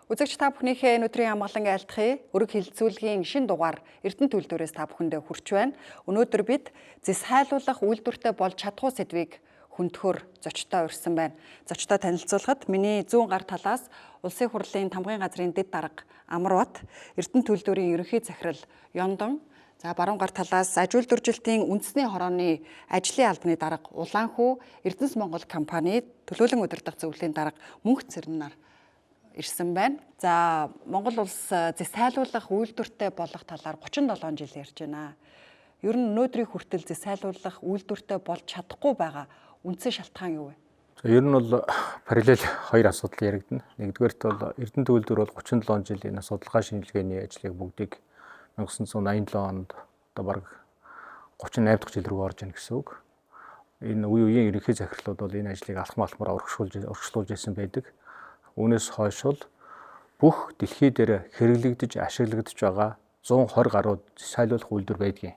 Үзэгч та бүхнийхээ өнөөдрийн амгалан айлтгая. Өрөг хилцүүлгийн шин дугаар Эрдэнэ төлөвлөрөөс та бүхэндээ хүрч байна. Өнөөдөр бид зэс хайлуулах үйлдвэртэй болж чадхуу сэдвийг хүндөхөөр зочдтой урьсан байна. Зочдтой танилцуулахад миний зүүн гар талаас Улсын хурлын тамгын газрын дэд дарга Амарбат, Эрдэнэ төлөвлөрийн ерөнхий захирал Ёндон, за баруун гар талаас аж үйлдвэржилтийн үндэсний хорооны ажлын албаны дарга Улаанхүү, Эрдэнэс Монгол компани төлөөлөн удирдах зөвлөлийн дарга Мөнх Цэрнээр ирсэн байна. За Монгол улс зэс хайлуулах үйлдвэртэй болох талаар 37 жил ярьж байна. Ер нь өнөөдрийн хүртэл зэс хайлуулах үйлдвэртэй болж чадахгүй байгаа үндсэн шалтгаан юу вэ? За ер нь бол параллел хоёр асуудал яригдана. Нэгдүгээрт бол Эрдэнэ төлөвлөрөөр 37 жилийн судалгаа шинжилгээний ажлыг бүгдийг 1987 онд одоо бараг 38 дахь жил рүү орж ийн гэсэн үг. Энэ үе үеийн ерөнхий захирлууд бол энэ ажлыг алхам алхмаар урагшлуулж ирсэн байдаг. Үүнээс хойш бол бүх дэлхий дээр хэрэглэгдэж, ашиглагдж байгаа 120 гаруй зэс хайлуулах үйлдвэр байдгийн.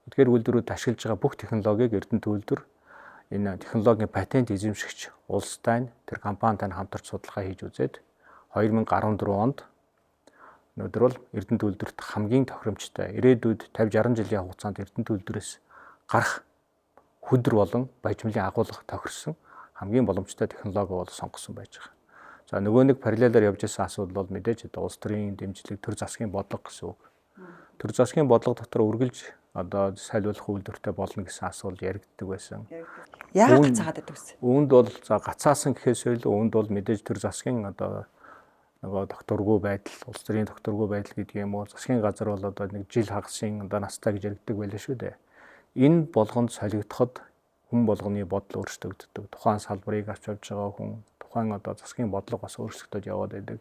Эдгээр үйлдвэрүүд ашиглаж байгаа бүх технологиг Эрдэнэ төлөвлөрөөр энэ технологийн патент эзэмшигч улстай тэр компанитай хамтарч судалгаа хийж үзээд 2014 онд өнөөдөр бол Эрдэнэ төлөвлөрт хамгийн тохиромжтой ирээдүйд 50-60 жилийн хугацаанд Эрдэнэ төлөвлөрөөс гарах хүдэр болон баяжмлын агуулга тохирсон хамгийн боломжтой технологи бол сонгосон байж байгаа. За нөгөө нэг параллелаар явж байсан асуудал бол мэдээж улс төрийн дэмжлэг төр засгийн бодлого гэсэн үг. Төр засгийн бодлого дотор үргэлж одоо сайлуулах үйлдвэртэй болно гэсэн асуулт яригддаг байсан. Яагаад гацаагаад байдаг вэ? Үүнд бол за гацаасан гэхээс илүү үүнд бол мэдээж төр засгийн одоо нөгөө докторгүй байдал, улс төрийн докторгүй байдал гэдэг юм уу, засгийн газар бол одоо нэг жил хагасын одоо настай гэж яригддаг байлаа шүү дээ. Энэ болгонд солигдоход хүн болгоны бодол өөрчлөгддөг. Тухайн салбарыг авч явж байгаа хүн одоо засгийн бодлого бас өөрчлөгдөж яваад байдаг.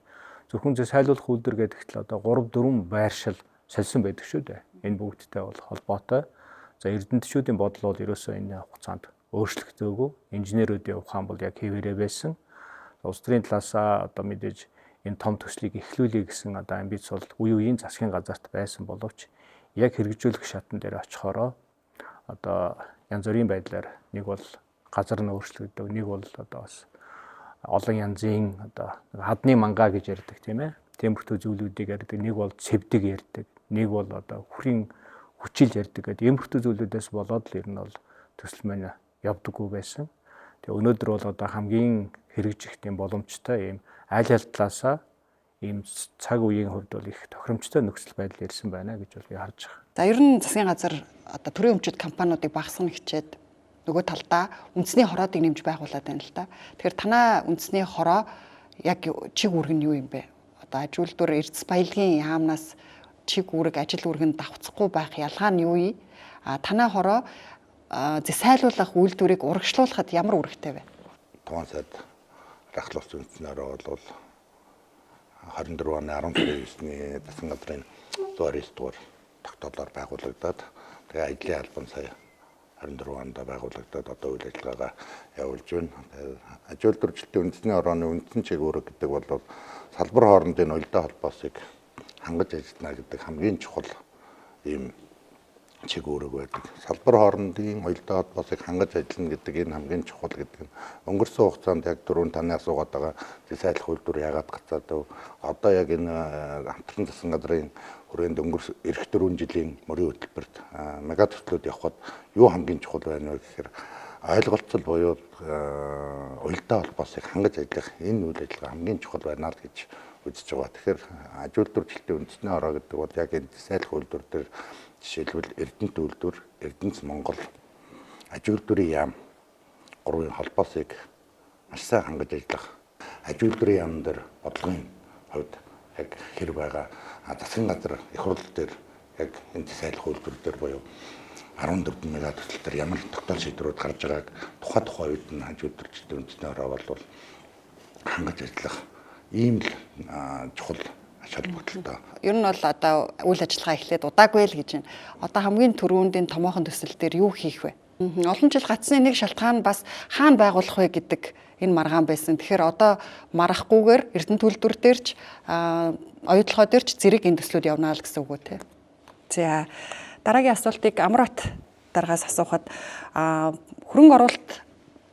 Зөвхөн зэс хайлуулах үйлдвэр гэдэгт л одоо 3-4 байршил солисон байдаг шүү дээ. Энэ бүгдтэй бол холбоотой. За эрдэмтдчүүдийн бодол бол ерөөсөө энэ хугацаанд өөрчлөгдөөгүй. Инженеруудын ухаан бол яг хэвээрээ байсан. Улс төрийн талаасаа одоо мэдээж энэ том төслийг эхлүүлэе гэсэн одоо амбиц бол үе үеийн засгийн газарт байсан боловч яг хэрэгжүүлэх шатн дээр очихороо одоо янз бүрийн байдлаар нэг бол газар нь өөрчлөгдөв, нэг бол одоо бас олон янзын одоо хадны мангаа гэж ярьдаг тийм ээ. Темирхтүү зүйлүүдийг ярьдаг, нэг бол цэвдэг ярьдаг, нэг бол одоо хүрийн хүчил ярьдаг гэдэг иймэрхүү зүйлүүдээс болоод л ер нь бол төсөл маань явдаггүй байсан. Тэгээ өнөөдөр бол одоо хамгийн хэрэгжих тийм боломжтой ийм аль талаасаа ийм цаг үеийн хувьд бол их тохиромжтой нөхцөл байдал ирсэн байна гэж бол би харж байгаа. За ер нь засгийн газар одоо төрийн өмчит компаниудыг багасгах хичээд нөгөө талдаа үндэсний хороодыг нэмж байгуулад байна л да. Тэгэхээр танаа үндэсний хороо яг чиг үүрэг нь юу юм бэ? Одоо аж үйлдвэр эрдэс баялагын яамнаас чиг үүрэг ажил үүргэнд давцахгүй байх ялгаа нь юу юм? Танаа хороо зэс хайлуулах үйлдвэрийг урагшлуулахад ямар үүрэгтэй вэ? Тухайн сайд ахлах үндэснээр бол 24 оны 19-ний засгийн газрын 129 дугаар тогтоолоор байгуулагдаад тэгээ ажлын албан сая 24 онд байгуулагдаад одоо үйл ажиллагаагаа явуулж байна. Аж үйлдвэржилтийн үндэсний хорооны үндсэн чиг үүрэг гэдэг бол салбар хоорондын уялдаа холбоосыг хангаж ажиллана гэдэг хамгийн чухал ийм чиг үүрэг байдаг. Салбар хоорондын уялдаа холбоосыг хангаж ажиллана гэдэг энэ хамгийн чухал гэдэг нь өнгөрсөн хугацаанд яг дөрөв таны асуугаад байгаа зэс хайлах үйлдвэр яагаад гацаад вэ? Одоо яг энэ хамтран засгийн газрын хүрээнд эх 4 жилийн мөрийн хөтөлбөрт мега төслүүд явхад юу хамгийн чухал байна вэ гэхээр ойлголцол буюу уялдаа холбоосыг хангаж ажиллах энэ үйл ажиллагаа хамгийн чухал байна л гэж үзэж байгаа. Тэгэхээр аж үйлдвэржилтийн үндэсний хороо гэдэг бол яг энэ зэс хайлах үйлдвэр дээр жишээлбэл Эрдэнэ төлөвлөрөөр Эрдэнэс Монгол аж үйлдвэрийн яам 3-ын холбоосыг маш сайн хангаж ажиллах. Аж үйлдвэрийн яам дээр бодлогын хувьд яг хэр байгаа засгийн газар их хурл дээр яг энэ зэс хайлах үйлдвэр дээр буюу 14 мега төсөл дээр ямар тогтоол шийдвэрүүд гарч байгааг тухайн үед нь аж үйлдвэржилтийн үндэсний хороо бол хангаж ажиллах ийм л чухал ач холбогдолтой. Ер нь бол одоо үйл ажиллагаа эхлээд удаагүй л гэж байна. Одоо хамгийн түрүүнд энэ томоохон төсөл дээр юу хийх вэ? Олон жил гацсны нэг шалтгаан бас хаана байгуулах вэ гэдэг энэ маргаан байсан. Тэгэхээр одоо марахгүйгээр Эрдэнэ төлөвлөрт дээрч оюутлогоо дээрч зэрэг энэ төслүүд явна л гэсэн үг үү те. За дараагийн асуултыг Амрот дараагаас асуухад хөрөнгө оруулалт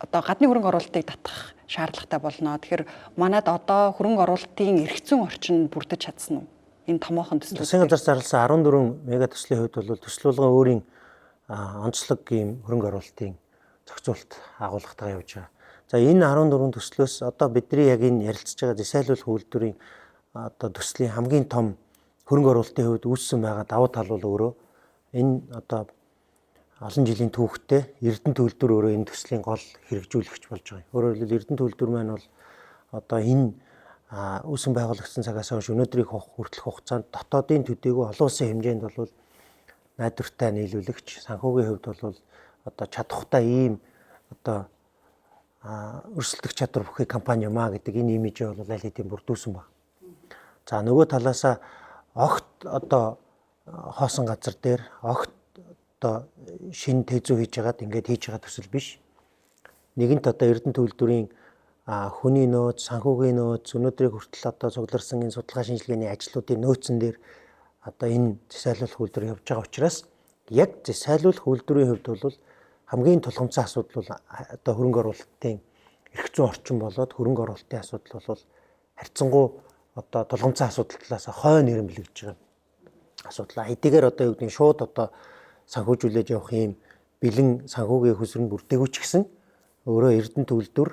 одоо гадны хөрөнгө оруулалтыг татах шаардлагатай болно. Тэгэхээр манад одоо хөрөнгө оруулалтын эрх зүйн орчин бүрдэж чадсан уу? Энэ томоохон төслүүд. Засгийн газар зарласан 14 мега төслийн хувьд бол төсөл болгон өөрийн онцлог ийм хөрөнгө оруулалтын зохицуулалт агуулгатайгаа явж байгаа. За энэ 14 төслөөс одоо бидний яг энэ ярилцж байгаа засаалуулах үйлдвэрийн одоо төслийн хамгийн том хөрөнгө оруулалтын хувьд үүссэн байгаа давуу тал бол өөрөө энэ одоо олон жилийн түүхтэй Эрдэнэт үйлдвэр өөрөө энэ төслийн гол хэрэгжүүлэгч болж байгаа. Өөрөөр хэлбэл Эрдэнэт үйлдвэр маань бол одоо энэ үүсгэн байгуулагдсан цагаас хойш өнөөдрийг хүртэлх хугацаанд дотоодын төдийгүй олон улсын хэмжээнд бол найдвартай нийлүүлэгч, санхүүгийн хувьд бол одоо чадахтай ийм одоо өрсөлдөх чадвар бүхий компани юмаа гэдэг энэ имижээ бол аль хэдийн бүрдүүлсэн баг. За нөгөө талаасаа огт одоо хоосон газар дээр огт одоо шинэ тэзүү хийж байгаад ингээд хийж байгаа төсөл биш. Нэгэнт одоо Эрдэнэт үйлдвэрийн хүний нөөц, санхүүгийн нөөц, өнөөдрийг хүртэл одоо цугларсан энэ судалгаа шинжилгээний ажлуудын нөөцөн дээр одоо энэ засаалуулах үйлдвэр явж байгаа учраас яг засаалуулах үйлдвэрийн хувьд бол хамгийн тулгымцсан асуудал бол одоо хөрөнгө оруулалтын эрх зүйн орчин болоод хөрөнгө оруулалтын асуудал бол харьцангуй одоо тулгымцсан асуудал талаас хойно нэрмэлэгдэж байгаа асуудал. Хэдийгээр одоо юу гэдэг нь шууд одоо санхүүжүүлж явах юм бэлэн санхүүгийн хөсрөнд бүрдээгүй ч гэсэн өөрөө Эрдэнэт үйлдвэр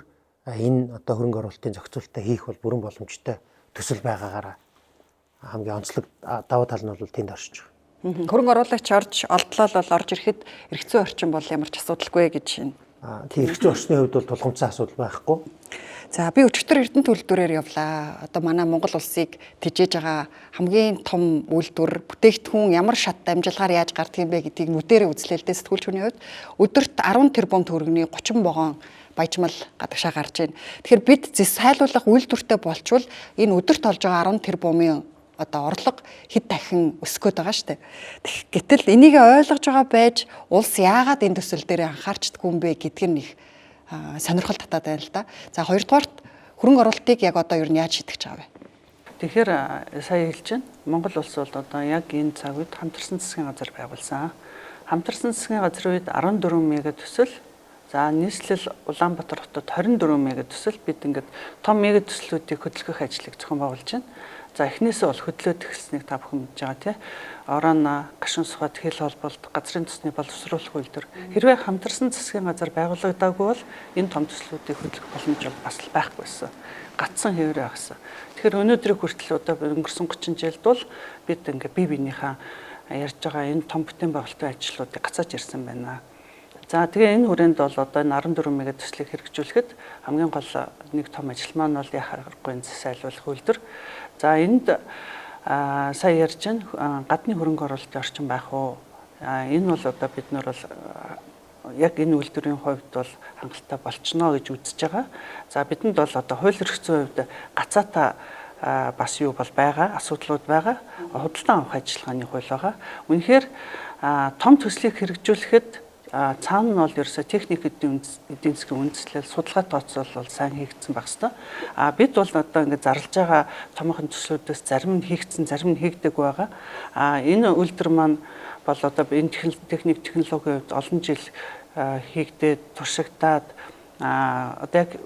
энэ одоо хөрөнгө оруулалтын зохицуулалтаа хийх бол бүрэн боломжтой төсөл байгаагаараа хамгийн онцлог давуу тал нь бол тэнд оршиж байгаа. Хөрөнгө оруулагч орж олдлол бол орж ирэхэд эрх зүйн орчин бол ямар ч асуудалгүй гэж байна. Тийм эрх зүйн орчны хувьд бол тулгымцсан асуудал байхгүй. За би өчигдөр Эрдэнэт үйлдвэрээр явлаа. Одоо манай Монгол улсыг тэжээж байгаа хамгийн том үйлдвэр бүтээгдэхүүн ямар шат дамжуулгаар яаж гардаг юм бэ гэдгийг нүдэрээ үзлээлтэй сэтгүүлч хүний хувьд өдөрт 10 тэрбум төгрөгийн 30 вагон баяжмал гадагшаа гарч байна. Тэгэхээр бид засаалуулах үйлдвэртэй болчвол энэ өдөрт олж байгаа 10 тэрбумын одоо орлого хэд дахин өсгöd байгаа шүү дээ. Гэтэл энийг ойлгож байгаа байж улс яагаад энэ төсөл дээр анхаарчдаггүй юм бэ гэдг нь их сонирхол татаад байна л да. За хоёрдугаарт хөрөнгө оруулалтыг яг одоо юу яаж шийдэж байгаа вэ? Тэгэхээр сая хэлж байна. Монгол улс бол одоо яг энэ цаг үед хамтарсан засгийн газар байгуулсан. Хамтарсан засгийн газрын үед 14 мега төсөл, за нийслэл Улаанбаатар хотод 24 мега төсөл бид ингээд том мега төслүүдийг хөдөлгөх ажлыг зохион байгуулж байна. За эхнээсээ бол хөдлөөд эхэлснийг та бүхэн мэдж байгаа тийм. Ороона, гашуун сухад, хэл холболт, газрын төсний боловсруулах үйлдвэр хэрвээ хамтарсан засгийн газар байгуулагдаагүй бол энэ том төслүүдийг хөдлөх боломж бас л байхгүйсэн. Гатсан хэвээр байхсан. Тэгэхээр өнөөдрийг хүртэл одоо өнгөрсөн 30 жилд бол бид ингээд бие биенийхээ ярьж байгаа энэ том бүтээн байгуулалтын ажлуудыг гацааж ирсэн байна. За тэгээ энэ хүрээнд бол одоо энэ 14 мега төслийг хэрэгжүүлэхэд хамгийн гол нэг том ажил маань бол яхаггүй засаалуулах үйлдвэр. За энд сая ярьж байна гадны хөрөнгө оруулалтын орчин байх уу? Энэ бол одоо бид нар бол яг энэ үйлдвэрийн хувьд бол хангалттай болчихно гэж үзэж байгаа. За бидэнд бол одоо хууль эрх зүйн хувьд гацаата бас юу бол байгаа, асуудлууд байгаа. Худалдан авах ажиллагааны хууль байгаа. Үнэхээр том төслийг хэрэгжүүлэхэд цаана нь бол ерөөсө техник эдийн засгийн үндэслэл судалгаа тооцоол бол сайн хийгдсэн байх хэвээр. Бид бол одоо ингээд зарлж байгаа томоохон төслүүдээс зарим нь хийгдсэн, зарим нь хийгдэг байгаа. Энэ үйлдвэр маань бол одоо энэ техник технологийн хувьд олон жил хийгдээд туршигдаад одоо яг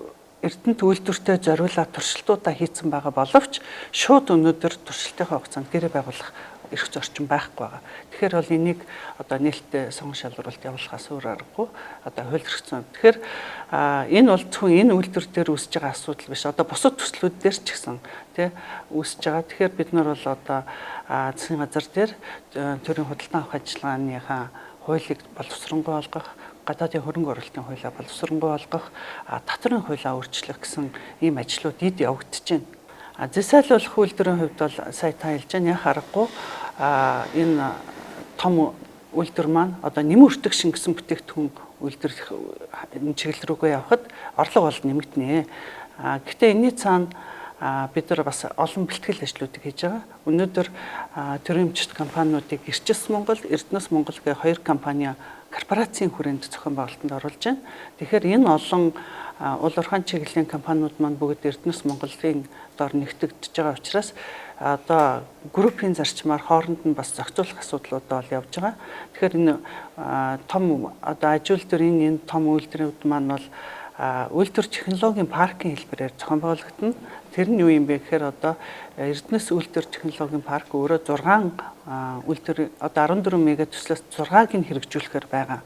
Эрдэнэт үйлдвэртэй зориулаад туршилтуудаа хийцэн байгаа боловч шууд өнөөдөр туршилтынхаа хугацаанд гэрээ байгуулах эрх зүйн орчин байхгүй байгаа. Тэгэхээр бол энийг одоо нээлттэй сонгон шалгуулалт явуулахаас өөр аргагүй одоо хууль эрх зүйн. Тэгэхээр энэ бол зөвхөн энэ үйлдвэр дээр үүсэж байгаа асуудал биш. Одоо бусад төслүүд дээр ч гэсэн тий үүсэж байгаа. Тэгэхээр бид нар бол одоо засгийн газар дээр төрийн худалдан авах ажиллагааныхаа хуулийг боловсронгуй болгох, гадаадын хөрөнгө оруулалтын хуулиа боловсронгуй болгох, татрын хуулиа өөрчлөх гэсэн ийм ажлууд эд явагдаж байна. Засаалуулах үйлдвэрийн хувьд бол сая та хэлж байгаа яхаа аргагүй энэ том үйлдвэр маань одоо нэмэн өртөг шингэсэн бүтээгдэхүүн үйлдвэр энэ чиглэл рүүгээ явхад орлого бол нэмэгдэнэ. Гэхдээ энэний цаана бид нар бас олон бэлтгэл ажлуудыг хийж байгаа. Өнөөдөр төрийн эмчит компаниудыг Эрчис Монгол, Эрдэнэс Монгол гэх хоёр компани корпорацийн хүрээнд зохион байгуулалтанд оруулж байна. Тэгэхээр энэ олон уул уурхайн чиглэлийн компаниуд маань бүгд Эрдэнэс Монголын дор нэгтгэж байгаа учраас одоо группийн зарчмаар хооронд нь бас зохицуулах асуудлууд бол явж байгаа. Тэгэхээр энэ том одоо аж үйлдвэрийн энэ том үйлдвэрүүд маань бол үйлдвэр технологийн паркийн хэлбэрээр зохион байгуулагдана. Тэр нь юу юм бэ гэхээр одоо Эрдэнэс үйлдвэр технологийн парк өөрөө 6 үйлдвэр одоо 14 мега төслөөс 6-ыг нь хэрэгжүүлэхээр байгаа.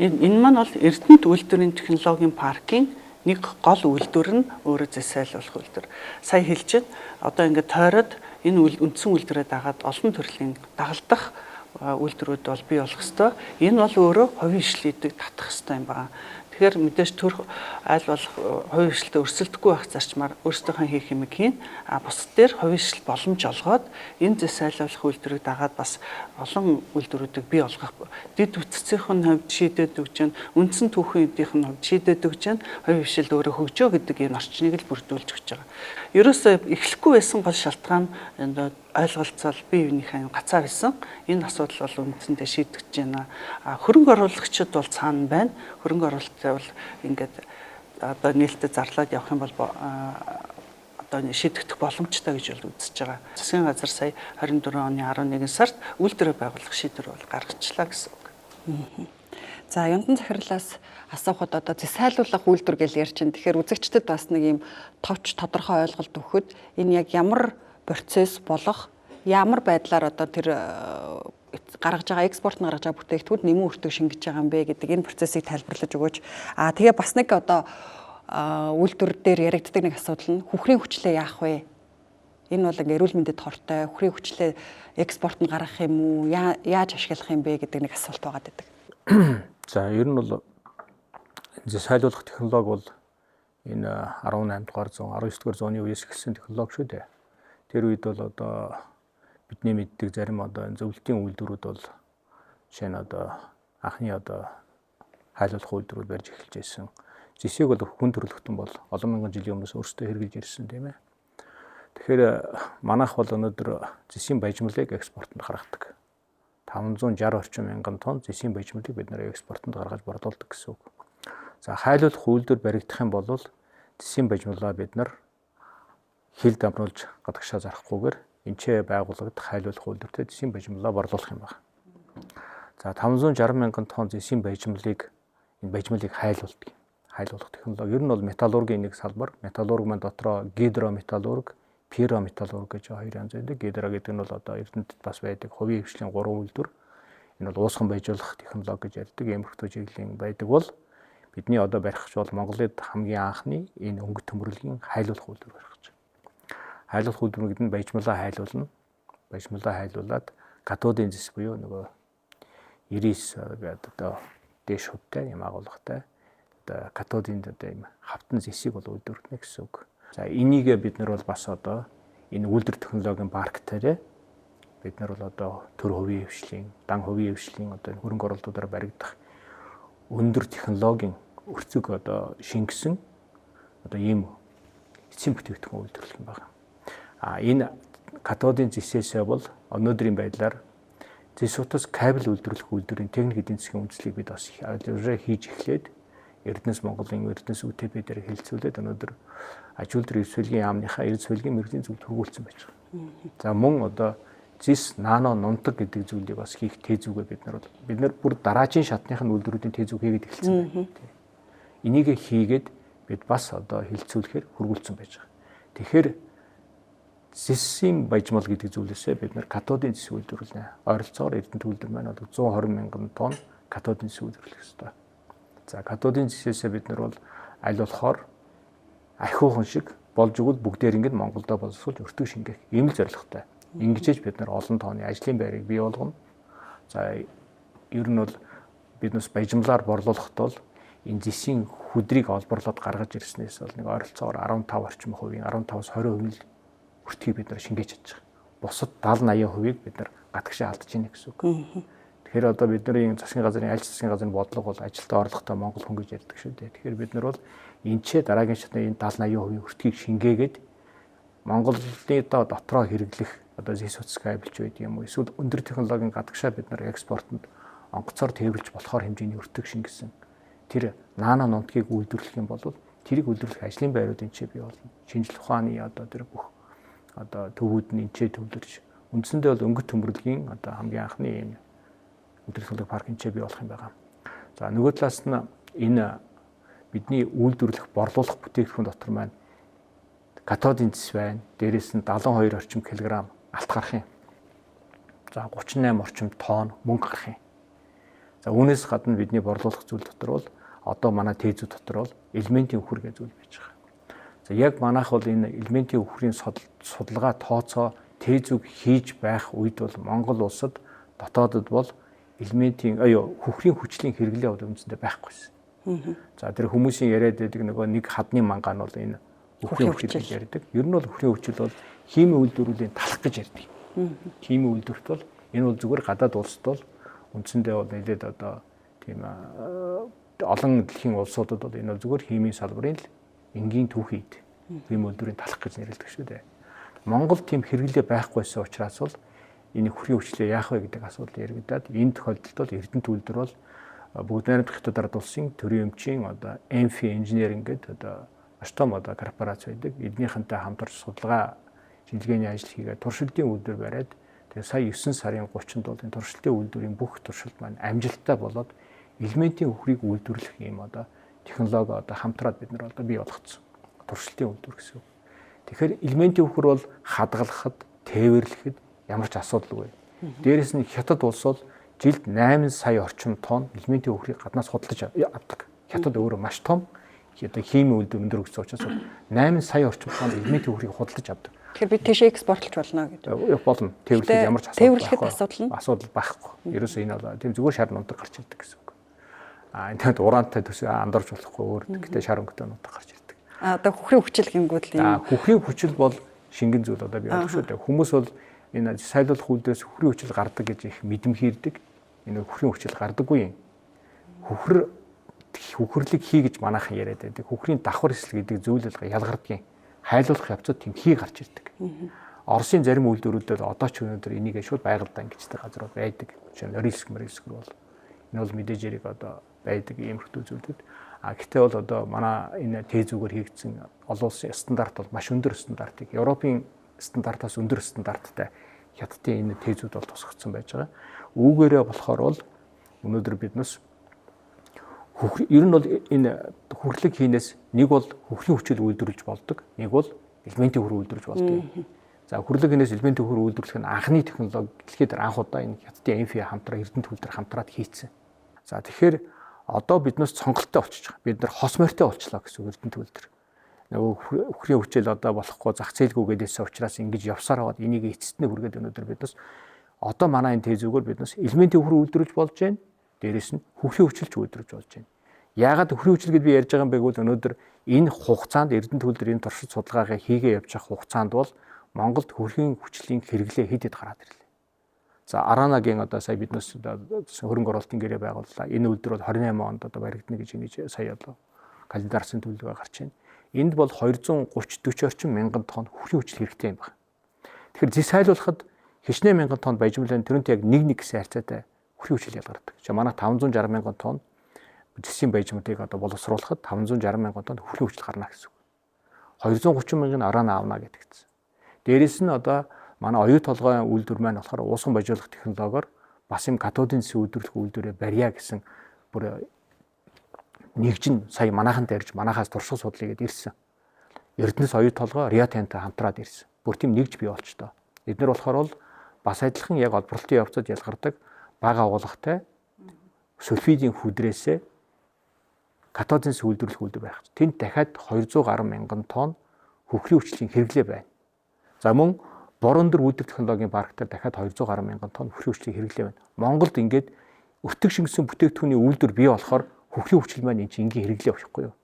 Энэ маань бол Эрдэнэт үйлдвэрийн технологийн паркийн нэг гол үйлдвэр нь өөрөө засайлуулах үйлдвэр. Сая хэлж байна. Одоо ингээд тойроод энэ үндсэн үйлдвэрээ дагаад олон төрлийн дагалдах үйлдвэрүүд бол бий болох ёстой. Энэ бол өөрөө хувийн хвшлүүдийг татах ёстой юм байна. Тэгэхээр мэдээж төр аль болох хувийн хвшлтэд өрсөлдөхгүй байх зарчмаар өөрсдийнхөө хийх юмыг хийн. Бусад дээр хувийн хвшил боломж олгоод энэ засайлуулах үйлдвэрийг дагаад бас олон үйлдвэрүүдийг бий болгох. Дэд бүтцийн хувьд шийдээд өгч जैन, үндсэн түүхийн эдийн хувьд шийдээд өгч जैन, хувийн хвшил өөрөө хөгжөө гэдэг энэ орчныг л бүрдүүлж өгч байгаа. Ерөөсөө эхлэхгүй байсан гол шалтгаан ойлголцол бие биенийхээ гацаа байсан. Энэ асуудал бол үндсэндээ шийдэгдэж байна. Хөрөнгө оруулагчид бол цаана байна. Хөрөнгө оруулалттай бол ингээд одоо нээлттэй зарлаад явах юм бол одоо шийдэгдэх боломжтой гэж бол үзэж байгаа. Засгийн газар сая 24 оны 11 сард үйлдвэрээ байгуулах шийдвэр бол гаргачлаа гэсэн үг. За Яндан захирлаас асуухад одоо засайлуулах үйлдвэр гэж ярьж байна. Тэгэхээр үзэгчдэд бас нэг юм товч тодорхой ойлголт өгөхөд энэ яг ямар процесс болох, ямар байдлаар одоо тэр гаргаж байгаа экспорт нь гаргаж байгаа бүтээгдэхүүн нэмэн өртөг шингэж байгаа юм бэ гэдэг энэ процессыг тайлбарлаж өгөөч. Тэгээ бас нэг одоо үйлдвэр дээр яригддаг нэг асуудал нь хүхрийн хүчлээ яах вэ? Энэ бол ингээ эрүүл мэндэд хортой. Хүхрийн хүчлээ экспорт нь гаргах юм уу? Яаж ашиглах юм бэ гэдэг нэг асуулт байгаа гэдэг. За ер нь бол засайлуулах технологи бол энэ 18 дугаар зуун 19 дугаар зууны үеэс эхэлсэн технологи шүү дээ. Тэр үед бол одоо бидний мэддэг зарим одоо зөвлөлтийн үйлдвэрүүд бол жишээ нь одоо анхны одоо хайлуулах үйлдвэрүүд барьж эхэлж байсан. Зэсийг бол хүн төрөлхтөн бол олон мянган жилийн өмнөөс өөрсдөө хэрэгжилж ирсэн тийм ээ. Тэгэхээр манайх бол өнөөдөр зэсийн баяжмалыг экспортод гаргадаг. 560 орчим мянган тонн зэсийн баяжмалыг бид нэр экспортод гаргаж борлуулдаг гэсэн үг. За хайлуулах үйлдвэр баригдах юм бол зэсийн баяжмалаа бид нар хил дамруулж гадагшаа зарахгүйгээр энчээ байгуулагдах хайлуулах үйлдвэртэй зэсийн баяжмалаа борлуулах юм байна. За 560 мянган тонн зэсийн баяжмалыг энэ баяжмалыг хайлуулдаг. Хайлуулах технологи ер нь бол металлургийн нэг салбар. Металлург маань дотроо гидрометаллург, пирометаллург гэж хоёр янз байдаг. Гидро гэдэг нь бол одоо Эрдэнэтэд бас байдаг хувийн хвшлийн 3 үйлдвэр. Энэ бол уусхан баяжуулах технологи гэж ярьдаг. Иймэрхүү чиглэлийн байдаг бол бидний одоо барихч бол Монголд хамгийн анхны энэ өнгө төмөрлөгийн хайлуулах үйлдвэр барих гэж. Хайлуулах үйлдвэр гэдэг нь баяжмалаа хайлуулна. Баяжмалаа хайлуулад катодын зэс буюу нөгөө 99 гэдэг одоо дээш хувьтай юм агуулгатай одоо катодын одоо юм хавтан зэсийг бол үйлдвэрлэнэ гэсэн үг. За энийг бид нар бол бас одоо энэ үйлдвэр технологийн парктаараа бид нар бол одоо төр хувийн хвшлийн, дан хувийн хвшлийн одоо хөрөнгө оруулалтуудаар баригдах өндөр технологийн өрцөг одоо шингэсэн одоо ийм эцсийн бүтээгдэхүүн үйлдвэрлэх юм байна. Энэ катодын зэсээсээ бол өнөөдрийн байдлаар зэс утас кабель үйлдвэрлэх үйлдвэрийн техник эдийн засгийн үндэслэлийг бид бас хийж эхлээд Эрдэнэс Монголын Эрдэнэс ÜТБ дээр хэлэлцүүлээд өнөөдөр аж үйлдвэр эрсвэлгийн яамныхаа эрс хөлгийн мэргэжлийн зөвлөлд хөрвүүлсэн байж байгаа. За мөн одоо зис нано нунтаг гэдэг зүйлийг бас хийх тээзүүгээ бид нар бүр дараачийн шатныхын үйлдвэрүүдийн тээзүүг хийгээд эхэлсэн байна. Энийг хийгээд бид бас одоо хэлэлцүүлэхээр хөрвүүлсэн байж байгаа. Тэгэхээр зэсийн баяжмал гэдэг зүйлээсээ бид нар катодын зэс үйлдвэрлэнэ. Ойролцоогоор Эрдэнэт үйлдвэр маань бол 120 мянган тонн катодын зэс үйлдвэрлэх ёстой. За катодын зэсээсээ бид нар бол аль болохоор ахиухан шиг болж игэл бүгдээр ингэж Монголдо боловсруулж өртөг шингээх ийм л зорилготой. Ингэжээж бид нар олон тооны ажлын байрыг бий болгоно. За ер нь бол биднес баяжмалаар борлуулахад бол энэ зэсийн хүдрийг олборлоод гаргаж ирснээс бол нэг ойролцоогоор 15 орчим хувийн 15-аас 20% л өртгийг бид нар шингээж чадж байгаа. Бусад 70-80% бид нар гадагшаа алдаж байна гэсэн үг. Тэгэхээр одоо бидний засгийн газрын аль засгийн газрын бодлого бол ажилтаа орлоготой Монгол хүн гэж ярьдаг шүү дээ. Тэгэхээр бид нар бол энчээ дараагийн шатны энэ 70-80% өртгийг шингээгээд Монголын дотроо хэрэглэх одоо зэс утас кабелч байдаг юм уу? Эсвэл өндөр технологийн гадагшаа бид нар экспортод онгоцоор тээвэрлж болохоор хэмжээний өртөг шингэсэн тэр нано нунтгийг үйлдвэрлэх юм бол тэрийг үйлдвэрлэх ажлын байрууд энчээ бий болно. Шинжлэх ухааны одоо тэр бүх одоо төвүүд нь энчээ төвлөрж үндсэндээ бол өнгө төмөрлөгийн одоо хамгийн анхны юм үйлдвэрлэх парк энчээ бий болох юм байна. За нөгөө талаас нь энэ бидний үйлдвэрлэх, борлуулах бүтээгдэхүүн дотор маань катодын цэс байна. Дээрээс нь 72 орчим килограмм алт гарах юм. За 38 орчим тонн мөнгө гарах юм. За үүнээс гадна бидний борлуулах зүйл дотор бол одоо манай тээзүүд дотор бол элементийн үхэр гэж зүйл байж байгаа. За яг манайх бол энэ элементийн үхрийн судалгаа тооцоо тээзүг хийж байх үед бол Монгол улсад дотоодод бол элементийн үхрийн хүчлийн хэрэглээ бол үндсэндээ байхгүйсэн. За тэр хүмүүсийн яриад байдаг нөгөө нэг хадны мангаа нь бол энэ үхрийн хүчил ярьдаг. Ер нь бол үхрийн хүчил бол химийн үйлдвэрлэлийн талах гэж ярьдаг. Химийн үйлдвэрт бол энэ бол зүгээр гадаад улсад бол үндсэндээ бол нэлээд одоо тийм олон дэлхийн улсуудад бол энэ бол зүгээр химийн салбарын л энгийн түүхийд химийн үйлдвэрийн талах гэж нэрлэдэг шүү дээ. Монгол тийм хэрэглээ байхгүйсэн учраас бол энэ үхрийн хүчлээ яах вэ гэдэг асуудал яригдаад энэ тохиолдолд бол Эрдэнэт үйлдвэр бол бүгд найрамдах хятад ард улсын төрийн өмчийн одоо Enfi Engineering гэдэг одоо маш том одоо корпорац байдаг. Эднийхэнтэй хамтарч судалгаа чиглэгээний ажил хийгээд туршилтын үйлдвэр бариад тэгээ сая 9 сарын 30-нд бол энэ туршилтын үйлдвэрийн бүх туршилт маань амжилттай болоод элементийн үхрийг үйлдвэрлэх юм одоо технологи одоо хамтраад бид нар одоо бий болгоцсон. Туршилтын үйлдвэр гэсэн. Тэгэхээр элементийн үхэр бол хадгалахад, тээвэрлэхэд ямар ч асуудалгүй. Дээрээс нь хятад улс бол жилд 8 сая орчим тонн элементийн үхрийг гаднаас худалдаж авдаг. Хятад өөрөө маш том одоо химийн үйлдвэр өндөр гэсэн учраас 8 сая орчим тонн элементийн үхрийг худалдаж авдаг. Тэгэхээр бид тийшээ экспортлж болно гэж. Болно. Тээвэрлэхэд ямар ч асуудал байхгүй. Ерөөсөө энэ бол тийм зүгээр шар нундаг гарч ирдэг гэсэн үг. Энэнд ураантай төсөө андарч болохгүй өөр гэхдээ шар өнгөтэй нундаг гарч ирдэг. Одоо хүхрийн хүчил гингүүд л юм. Хүхрийн хүчил бол шингэн зүйл одоо би ойлгох шүү дээ. Хүмүүс бол энэ сайлуулах үйлдвэрээс хүхрийн хүчил гардаг гэж их мэдэмхийрдэг. Энэ хүхрийн хүчил гардаггүй юм. Хүхрлэг хий гэж манайхан яриад байдаг. Хүхрийн давхар эсэл гэдэг зүйл л ялгардгийн хайлуулах явцад тийм хий гарч ирдэг. Оросын зарим үйлдвэрүүдэд одоо ч өнөөдөр энийг шууд байгальдаа ингэжтэй газар байдаг. Жишээ нь Норильск бол энэ бол мэдээж яриг одоо байдаг иймэрхүү зүйлүүд. Гэхдээ бол одоо манай энэ тээзүүгээр хийгдсэн олон улсын стандарт бол маш өндөр стандартыг Европын стандартаас өндөр стандарттай хятадын энэ тээзүүд бол тусгацсан байж байгаа. Үүгээрээ болохоор бол өнөөдөр биднес ер нь бол энэ хүрлэг хийнээс нэг бол хүхрийн хүчил үйлдвэрлэж болдог, нэг бол элементийн үхэр үйлдвэрлэж болдог. За хүрлэг хийнээс элементийн үхэр үйлдвэрлэх нь анхны технологи дэлхийд анх удаа энэ хятадын Enfi хамтраа Эрдэнэт үйлдвэр хамтраад хийцэн. За тэгэхээр одоо биднээс цонголтой болчихж байгаа. Бид нар хос морьтой болчлоо гэсэн Эрдэнэт үйлдвэр. Нөгөө үхрийн хүчил одоо болохгүй зах зээлгүй гэдээсээ учраас ингэж явсаар аваад энийг эцэстнээ хүргээд өнөөдөр биднес одоо манай энэ тээзүүгээр биднес элементийн үхэр үйлдвэрлэж болж байна. Дээрээс нь хүхрийн хүчилж үйлдвэрлэж болж байна. Яагаад хүхрийн хүчил гэдээ би ярьж байгаа юм бэ гэвэл өнөөдөр энэ хугацаанд Эрдэнэт үйлдвэр энэ туршилт судалгаагаа хийгээ явж байгаа хугацаанд бол Монголд хүхрийн хүчлийн хэрэглээ хэд гараад ирлээ. За Аранагийн одоо сая биднес хөрөнгө оруулалтын гэрээ байгууллаа. Энэ үйлдвэр бол 28 онд одоо баригдана гэж ингэж сая одоо календарсын төлөвлөгөө гарч байна. Энд бол 230-40 орчим мянган тонн хүхрийн хүчил хэрэгтэй юм байна. Тэгэхээр зис хайлуулахад хичнээн мянган тонн баяжмлын тэрнтэй яг нэг гэсэн харьцаатай хүхрийн хүчил ялгардаг. Манай 560 мянган тонн зисийн баяжмлыг одоо боловсруулахад 560 мянган тонн хүхрийн хүчил гарна гэсэн үг. 230 мянган Арана авна гэдэгтсэн. Дээрээс нь одоо манай оюу толгойн үйлдвэр маань болохоор уусган бажуулах технологиор бас юм катодын цэс үйлдвэрлэх үйлдвэрээ барья гэсэн бүр нэгжин сая манайхан дээрж манайхаас туршилт судлаа гэдээ ирсэн. Эрдэнэс оюу толгой Риатантай хамтраад ирсэн. Бүр тийм нэгж бий болчтой. Эднэр болохоор бол бас адилхан яг олборлолтын явцад ялгардаг бага агуулгатай сульфидийн хүдрээсээ катодын цэс үйлдвэрлэх үйлдвэр байх. Тэнд дахиад 200 гаруй мянган тонн хүхрийн хүчлийн хэрэглээ байна. За мөн бор өндөр үйлдвэр технологийн парк дээр дахиад 200 гаруй мянган тонн хүхрийн хүчлийн хэрэглээ байна. Монголд ингээд өртөг шингэсэн бүтээгдэхүүний үйлдвэр бий болохоор хүхрийн хүчил маань энэ чинь энгийн хэрэглээ авахгүй юу?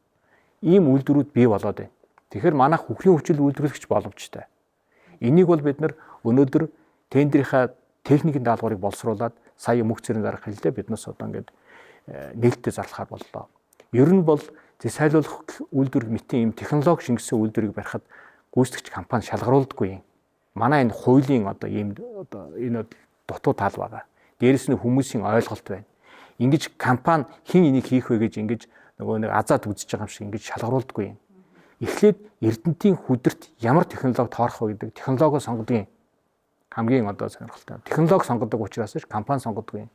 Ийм үйлдвэрүүд бий болоод байна. Тэгэхээр манайх хүхрийн хүчил үйлдвэрлэгч боломжтой. Энийг бол бид нар өнөөдөр тендерийнхаа техникийн даалгаврыг боловсруулад сая мөнх цэрийн дарга хэллээ биднээс одоо ингээд нээлттэй зарлахаар боллоо. Ер нь бол зэсайлуулах үйлдвэр мэтийн ийм технологи шингэсэн үйлдвэрийг барихад гүйцэтгэгч компани шалгаруулдаггүй юм. Манай энэ хуулийн одоо ийм одоо энэ дутуу тал байгаа. Дээрээс нь хүмүүсийн ойлголт байна. Ингэж компани хэн энийг хийх вэ гэж ингэж нөгөө нэг азаад үзэж байгаа юм шиг ингэж шалгаруулдаггүй юм. Эхлээд Эрдэнэтийн хүдэрт ямар технологи тоорох вэ гэдэг технологи сонгодог юм. Хамгийн одоо сонирхолтой. Технологи сонгодог учраас компани сонгодог юм.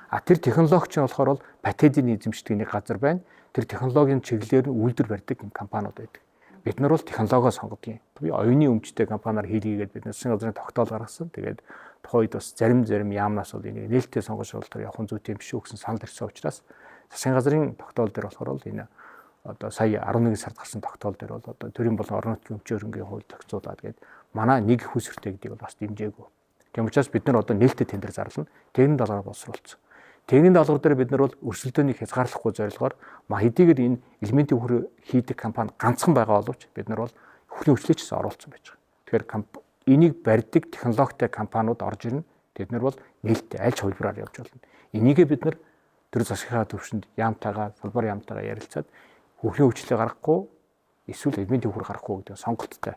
А тэр технологич нь болохоор бол патентын эзэмшдэг нэг газар байна. Тэр технологийн чиглэлээр нь үйлдвэр барьдаг компаниуд байдаг. Бид нар бол технологио сонгодог юм. Би оюуны өмчтэй компаниар хийлгээд бид засгийн газрын тогтоол гаргасан. Тэгээд тухайд бас зарим яамнаас бол энийг нээлттэй сонгож шуултаар явах зүйтэй юм шүү гэсэн санал ирсэн учраас засгийн газрын тогтоол дээр болохоор бол энэ одоо сая 11 сард гарсан тогтоол дээр бол одоо төрийн болон орон нутгийн өмчийн хөрөнгийн хууль зохицуулаад гээд манай нэг их хүсвэртэй гэдгийг бол бас дэмжээгүй. Тийм учраас бид нар одоо нээлттэй тендер зарлана. Техникийн даалгавар боловсруулсан. Техникийн даалгавар дээр бид нар бол өрсөлдөөнийг хязгаарлахгүй зорилгоор хэдийгээр энэ элементийн үхэр хийдэг компани ганцхан байгаа боловч бид нар бол өхлийн хүчлээч оруулсан байж байгаа. Тэгэхээр энийг барьдаг технологитой компаниуд орж ирнэ. Тэд нар бол нээлттэй аль ч хувилбараар явж болно. Энийгээ бид нар төр засгийн төвшөнд яамтайгаа, салбар яамтайгаа ярилцаад өхлийн хүчлээ гаргахгүй эсвэл элементийн үхэр гаргахгүй гэдэг сонголттой.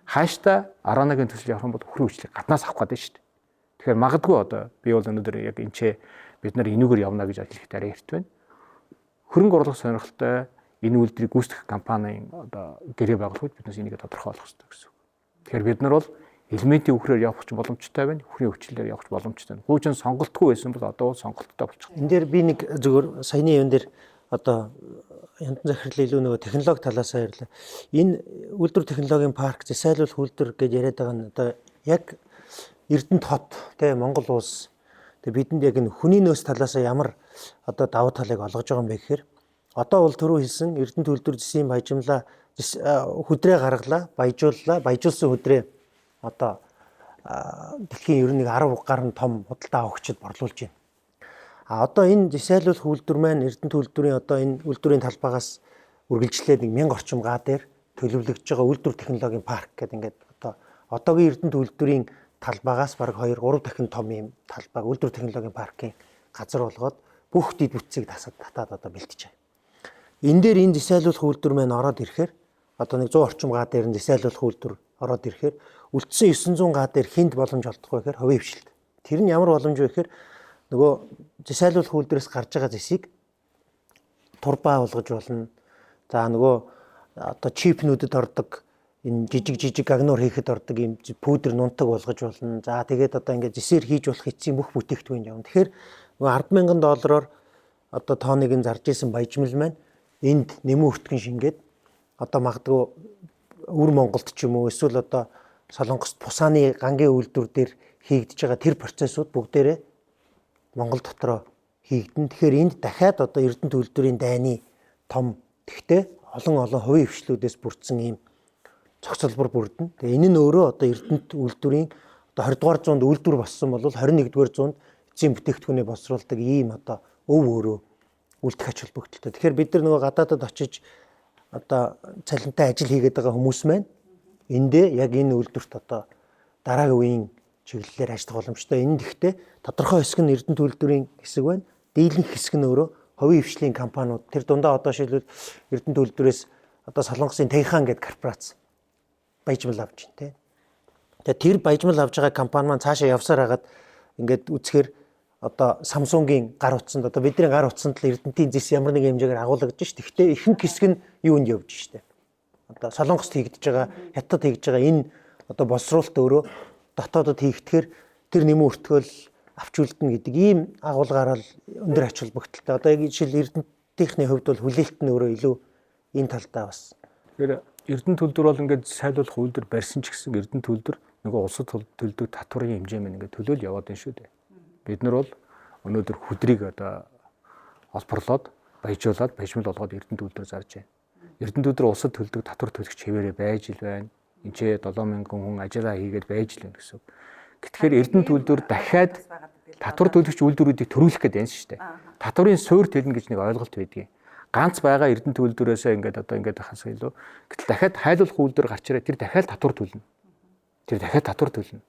Хааштай 11-ийн төсөл явах юм бол өхлийн хүчлийг гаднаас авах гэдэг шүү дээ. Тэгэхээр магадгүй одоо би бол өнөөдөр яг энэ бид нар энүүгээр явна гэж ажиглах арай эрт байна. Хөрөнгө оруулах сонирхолтой энэ үйлдвэрийг гүйцэтгэх компанийн одоо гэрээ байгуулахад биднээс энийг тодорхой болгох хэрэгтэй гэсэн. Тэгэхээр бид нар бол элементийн үхрээр явах ч боломжтой байна. Үхрийн хүчлээр явах ч боломжтой байна. Хуучин сонголтгүй байсан бол одоо сонголттой болчихно. Энэ дээр би нэг зөвхөн саяны юм дээр одоо яндан захирал илүү нөгөө технологи талаас ярьлаа. Энэ үйлдвэр технологийн парк засайлуулах үйлдвэр гэж яриад байгаа нь одоо яг Эрдэнэт хот те Монгол улс тэгээ бидэнд яг энэ хүний нөөц талаас ямар одоо давуу талыг олгож байгаа юм бэ гэхээр одоо бол түрүү хэлсэн Эрдэнэт үйлдвэр засгийн баяжмлаа хөдрөө гаргалаа, баяжуулсан хөдрөө одоо дэлхийн ер нь 10 гаруй том худалдаа авахчид борлуулж байна. А одоо энэ засайлуулах үйлдвэр маань Эрдэнэт үйлдвэрийн одоо энэ үйлдвэрийн талбайгаас үргэлжлээд 1000 орчим га дээр төлөвлөгдөж байгаа үйлдвэр технологийн парк гэдэг ингээд одоогийн Эрдэнэт үйлдвэрийн талбайгаас бараг 2-3 дахин том юм талбайг үйлдвэр технологийн паркийн газар болгоод бүх дэд бүтцийг татаад одоо бэлтэж байгаа. Энэ дээр энэ засайлуулах үйлдвэр маань ороод ирэхээр одоо нэг 100 орчим га дээр нь засайлуулах үйлдвэр ороод ирэхээр үлдсэн 900 га дээр хинд боломж олдох вэ гэхээр хувийн хвшилт. Тэр нь ямар боломж вэ гэхээр нөгөө засайлуулах үйлдвэрээс гарч байгаа зэсийг турбаа болгож болно. За нөгөө одоо чипнүүдэд ордог энэ жижиг агнуур хийхэд ордог юм пүүдэр нунтаг болгож болно. За тэгээд одоо ингээд зэсээр хийж болох эцсийн бүх бүтээгдэхүүн явна. Тэгэхээр нөгөө $10,000 одоо тооныг нь зарж исэн баяжмал маань энд нэмэн өртгөн шингээд одоо магадгүй өвөр Монголд ч юм уу эсвэл одоо Солонгост тусааны гангийн үйлдвэр дээр хийгдэж байгаа тэр процессууд бүгдээрээ Монгол дотроо хийгдэн. Тэгэхээр энд дахиад одоо Эрдэнэт үйлдвэрийн дайны том тэгтээ олон хувийн хвшлүүдээс бүрдсэн ийм цогцлбор бүрдэн. Тэгээ энэ нь өөрөө одоо Эрдэнэт үйлдвэрийн одоо 20 дугаар зуунд үйлдвэр болсон бол 21 дугаар зуунд эцсийн бүтээгдэхүүнээ боловсруулдаг ийм одоо өв өөрөө үлдэх ач холбогдолтой. Тэгэхээр бид нар нөгөө гадаадад очиж одоо цалинтай ажил хийгээд байгаа хүмүүс маань эндээ яг энэ үйлдвэрт одоо дараагийн үеийн чиглэлээр ажиллах боломжтой. Энэ гэхдээ тодорхой хэсэг нь Эрдэнэт үйлдвэрийн хэсэг байна. Дийлэнх хэсэг нь өөрөө хувийн хвшлийн компаниуд. Тэр дундаа одоо шилбэл Эрдэнэт үйлдвэрээс одоо Солонгосын Тэйхан гэдэг корпорац баяжмал авч байна те. Тэгээ тэр баяжмал авж байгаа компани маань цаашаа явсаар хагаад ингээд үзэхээр одоо Samsung-ийн гар утсанд одоо бидний гар утсанд л Эрдэнэтийн зэс ямар нэг хэмжээгээр агуулгадж шээ. Гэхдээ ихэнх хэсэг нь юунд явж штэ. Одоо Солонгост хийгдэж байгаа, Хятад хийгдэж байгаа энэ одоо боловсруулалт өөрөө дотоодод хийгдэхээр тэр нэмэн өртгөл авч үлдэнэ гэдэг ийм агуулгаараа л өндөр ач холбогдолтой. Одоо яг жишээл Эрдэнэтийнхний хувьд бол хүлээлт нь өөрөө илүү энэ талдаа бас. Тэгэхээр Эрдэнэт үйлдвэр бол ингээд сайлуулах үйлдвэр барьсан ч гэсэн Эрдэнэт үйлдвэр нөгөө улсад төлдөг татварын хэмжээ мэн ингээд төлөөл яваад байна шүү дээ. Бид нар бол өнөөдөр хүдрийг одоо олборлоод баяжуулаад баяжмал болгоод Эрдэнэт үйлдвэр зарж байна. Эрдэнэт үйлдвэр улсад төлдөг татвар төлөгч хэвээрээ байж л байна. Энд ч 7000 хүн ажиллаа хийгээд байж л байна гэсэн. Тэгэхээр Эрдэнэт үйлдвэр дахиад татвар төлөгч үйлдвэрүүдийг төрүүлэх гээд байна шүү дээ. Татварын суурь төлнө гэж нэг ойлголт байдгийг. Ганц байгаа Эрдэнэт үйлдвэрээсээ ингээд одоо ингээд хасаа илүү. Гэтэл дахиад хайлуулах үйлдвэр гарч ирээ тэр дахиад татвар төлнө. Тэр дахиад татвар төлнө.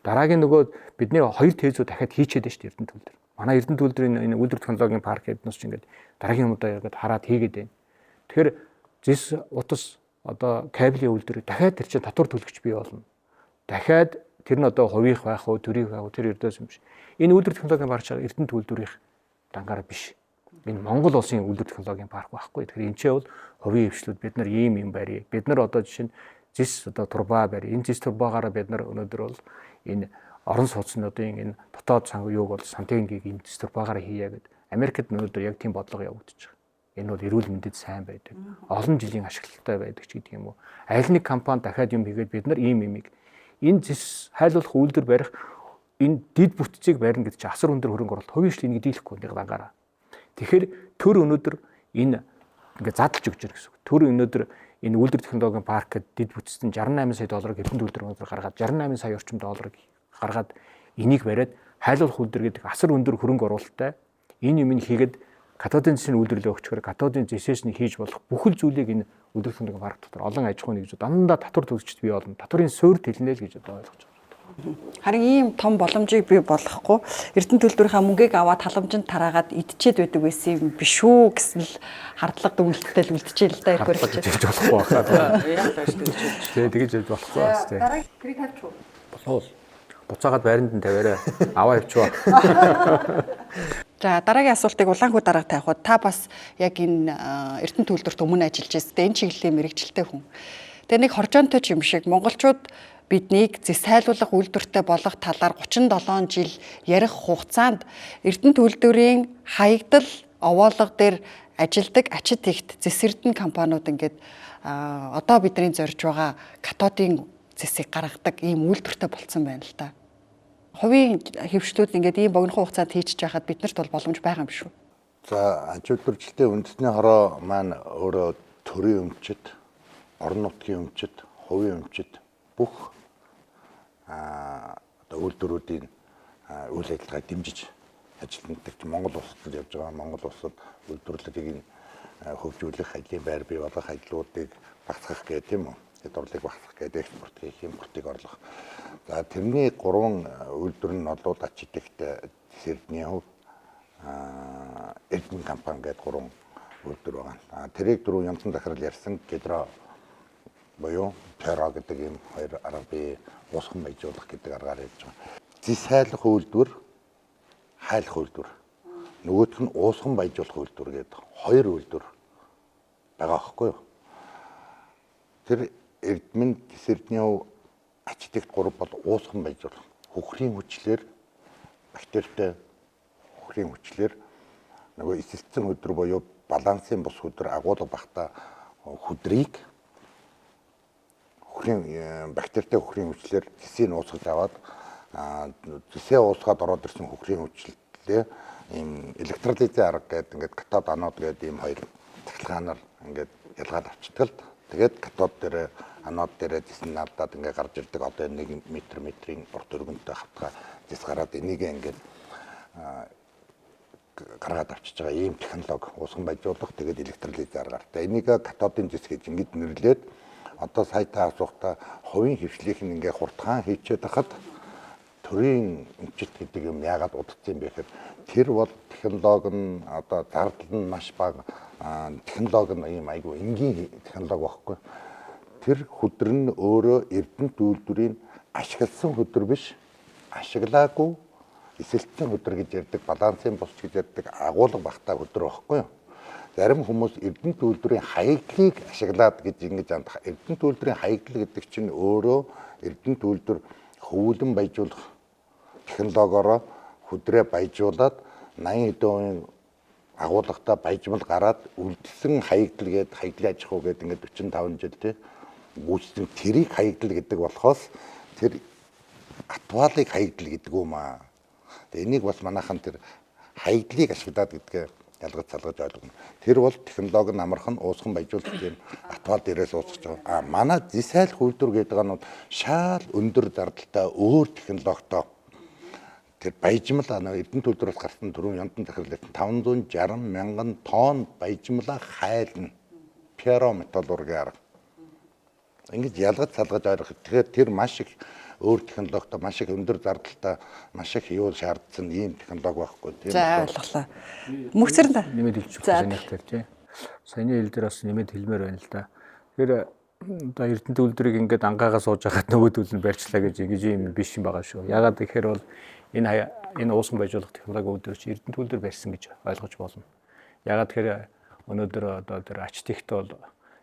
Дараагийн нөгөө бидний хоёр тезүү дахиад хийчихэд байна шүү дээ Эрдэнэт үйлдвэр. Манай Эрдэнэт үйлдвэрийн энэ үйлдвэр технологийн парк гэднээс ч ингээд дараагийн юмудаа яг хараад хийгээд байна. Тэгэхээр зис утас одоо кабелийн үйлдвэр дахиад тэр чинь татвар төлөгч бий болно. Дахиад тэр нь одоо хувийнх байх уу, төрийнх байх уу тэр ердөөс юм биш. Энэ үйлдвэр технологийн парк Эрдэнэт үйлдвэрийнх дангаараа биш. Энэ Монгол улсын үйлдвэр технологийн парк байхгүй. Тэгэхээр энэ ч бол хувийн хвшлүүд бид нар ийм юм барья. Бид нар одоо жишээ нь зис одоо турбаа барья. Энэ зис турбаагаараа бид нар өнөөдөр бол энэ орон сууцнуудын энэ дотоод юуг бол сантехникийг ийм стопагаараа хийя гэдэг. Америкт өнөөдөр яг тийм бодлого явагдаж байгаа. Энэ бол эрүүл мэндэд сайн байдаг. Олон жилийн ашиглалтай байдаг ч гэдэг юм уу. Аль нэг компани дахиад юм хийгээд бид нар ийм имийг энэ зис хайлуулах үйлдвэр барих энэ дид бүтцийг барина гэдэг чинь асар өндөр хөрөнгө оруулалт хувийн шилнийг дийлэхгүй нэг дангаараа. Тэгэхээр төр өнөөдөр энэ ингээд задлж өгч байгаа гэсэн үг. Төр өнөөдөр энэ үйлдвэр технологийн паркд дид бүтцэн 68 сая долларыг эрдэнэ үйлдвэр гаргаад 68 сая орчим долларыг гаргаад энийг бариад хайлуулах үйлдвэр гэдэг асар өндөр хөрөнгө оруулалттай энэ юмыг хийгээд катодын зэсийн үйлдвэрлэлээ өгчгөр катодын зэсэсний хийж болох бүхэл зүйлийг энэ үйлдвэр технологийн парк дотор олон аж ахуйн нэгж дандаа татвар төлөгчд бий болно. Татварын суурь тэлнэ л гэж одоо ойлгож байна. Харин ийм том боломжийг бий болгохгүй эрдэнэ төлбөрийнхаа мөнгийг аваад халамжинд тараагаад идчихэд байдаг байсан юм биш үү гэсэн л хардлага дүгнэлттэй л үлдчихээн л да их барьж хийж болохгүй байна. Яг л ажил гэж. Тэгэж хийж болохгүй байна. Дараа гэрийг тавьч уу? Болов. Буцаагаад байранд нь тавиарай. Аваа явчваа. За дараагийн асуултыг улаанхүү дарга тавихад та бас яг энэ эрдэнэ төлбөрт өмнө ажиллаж байсан. Энэ чиглэлийн мэрэгчлээ хүн. Тэгээ нэг хоржоонтой ч юм шиг монголчууд биднийг зэс хайлуулах үйлдвэртэй болох талаар 37 жил ярих хугацаанд эрдэнэ төлбөрийн хаягдал овоолго дээр ажилдаг ачид ихт зэс эрдэнэ компаниуд ингээд одоо бидний зорж байгаа катодын зэсийг гаргадаг ийм үйлдвэртэй болцсон байна л да. Хувийн хэвшлүүд ингээд ийм богино хугацаанд хийчихэж байхад биднэрт бол боломж байгаа юм биш үү? За аж үйлдвэрчлэлтийн үндэсний хороо маань өөрөө төрийн өмчит, орон нутгийн өмчит, хувийн өмчит бүх одоо үйлдвэрүүдийн үйл ажиллагааг дэмжиж ажилладаг Монгол улсад явж байгаа. Монгол улсад үйлдвэрлэлийг хөгжүүлэх, ажлын байр бий болгох, ажлуудыг багасгах гэх тийм үү? Орлыг багасгах гэдэг экспорт хийх, импортыг орлох. За тэрний 3 үйлдвэр нь бол ачид ихт Эрдэнэ хөв Эрдэнэ компани гэдэг 3 үйлдвэр байгаа. Тэрийг дөрөв янзан захирал ярьсан Гидро буюу Перо гэдэг ийм хоёр арга бие уусган баяжуулах гэдэг аргаар ярьж байгаа. Зис хайлах үйлдвэр, хайлах үйлдвэр. Нөгөөх нь уусган баяжуулах үйлдвэр гэдэг хоёр үйлдвэр байгаа байхгүй юу? Тэр Эрдэмэн Эрдэнэ ачдагт 3 бол уусган баяжуулах. Хөхрийн хүчлэр бактеритай хөхрийн хүчлэр нөгөө эсэлцэн өдөр буюу балансын бус өдөр агуулга бахта хөдрийг хөхрийн бактеритай хөхрийн хүчлэр зэсийг уусгаж аваад зэсээ уусгаад ороод ирсэн хөхрийн хүчлэлтэй ийм электролизийн арга гэдэг ингээд катод анод гэдэг ийм хоёр цахилгаанаар ингээд ялгаад авчдаг л да. Тэгээд катод дээр анод дээр зэсэн надад ингээд гарч ирдэг одоо 1 метрийн урт өргөнтэй хавтгаа зэс гараад энийг ингээд гаргаад авчиж байгаа ийм технологи уусган баяжуулах тэгээд электролиз аргатай. Энийг катодын зэс гэж ингээд нэрлээд одоо сая та асуухта хувийн хвшлийнх нь ингээд хурдхан хийчихэд хахад төрийн өмчит гэдэг юм яагаад удагдсан бэ гэхээр тэр бол технологи нь одоо зардал нь маш бага технологи нь ийм айгүй энгийн технологи байхгүй. Тэр хөдөр нь өөрөө эрдэнэ үйлдвэрийн ашигласан хөдөр биш, ашиглаагүй эсэлтэн хөдөр гэж ярьдаг, балансын бус гэж ярьдаг агуулга багтаа хөдөр байхгүй юу? Зарим хүмүүс эрдэнэ үйлдвэрийн хаягдлыг ашиглаад гэж ингэж андах. Эрдэнэ үйлдвэрийн хаягдал гэдэг чинь өөрөө эрдэнэ үйлдвэр хөвөлөн баяжуулах технологиороо хөдрөө баяжуулаад 80% агуулгатай баяжмал гараад үлдсэн хаягдал гэдэг хаягдлын аж ахуй гэдэг ингээд 45 жил тий гүйцэтгэн тэрийг хаягдал гэдэг болохоос тэр атвалыг хаягдал гэдэг юм аа. Тэгээ энийг бас манайхан тэр хаягдлыг ашиглаад гэдгээ ялгаж салгаж ойлгоно. Тэр бол технологи нь амархан уусган баяжуулах юм атвал дээрээс уусгаж байгаа. Манай зис хайлах үйлдвэр гэдэг нь шал өндөр зардалтай өөр технологитой тэр баяжмал эрдэнэ төлбөрөөс гарсан түрүүн яндан захирал 560 мянган тонн баяжмалаа хайлна. Перо металлургийн арга. Ингэж ялгаж салгаж ойлгох. Тэгэхээр тэр маш их өөр технологитой, маш их өндөр зардалтай, маш их юу шаардсан ийм технологи байхгүй тийм. За ойлголоо. Мөхцөрн та. Нэмээд хэлчих санагдав тий. Саяны хэл дээр бас нэмээд хэлмээр байна л да. Тэгэхээр одоо эрдэнэ төлбөрийг ингээд ангаагаа сууж хахад нөгөөдөл нь барьчлаа гэж ингэж юм биш юм байгаа шүү. Ягаад гэхээр бол энэ уусган баяжуулах технологи үүдэрч эрдэнэ төлбөр барьсан гэж ойлгож болно. Ягаад тэгэхээр өнөөдөр одоо тэр ач тэгт бол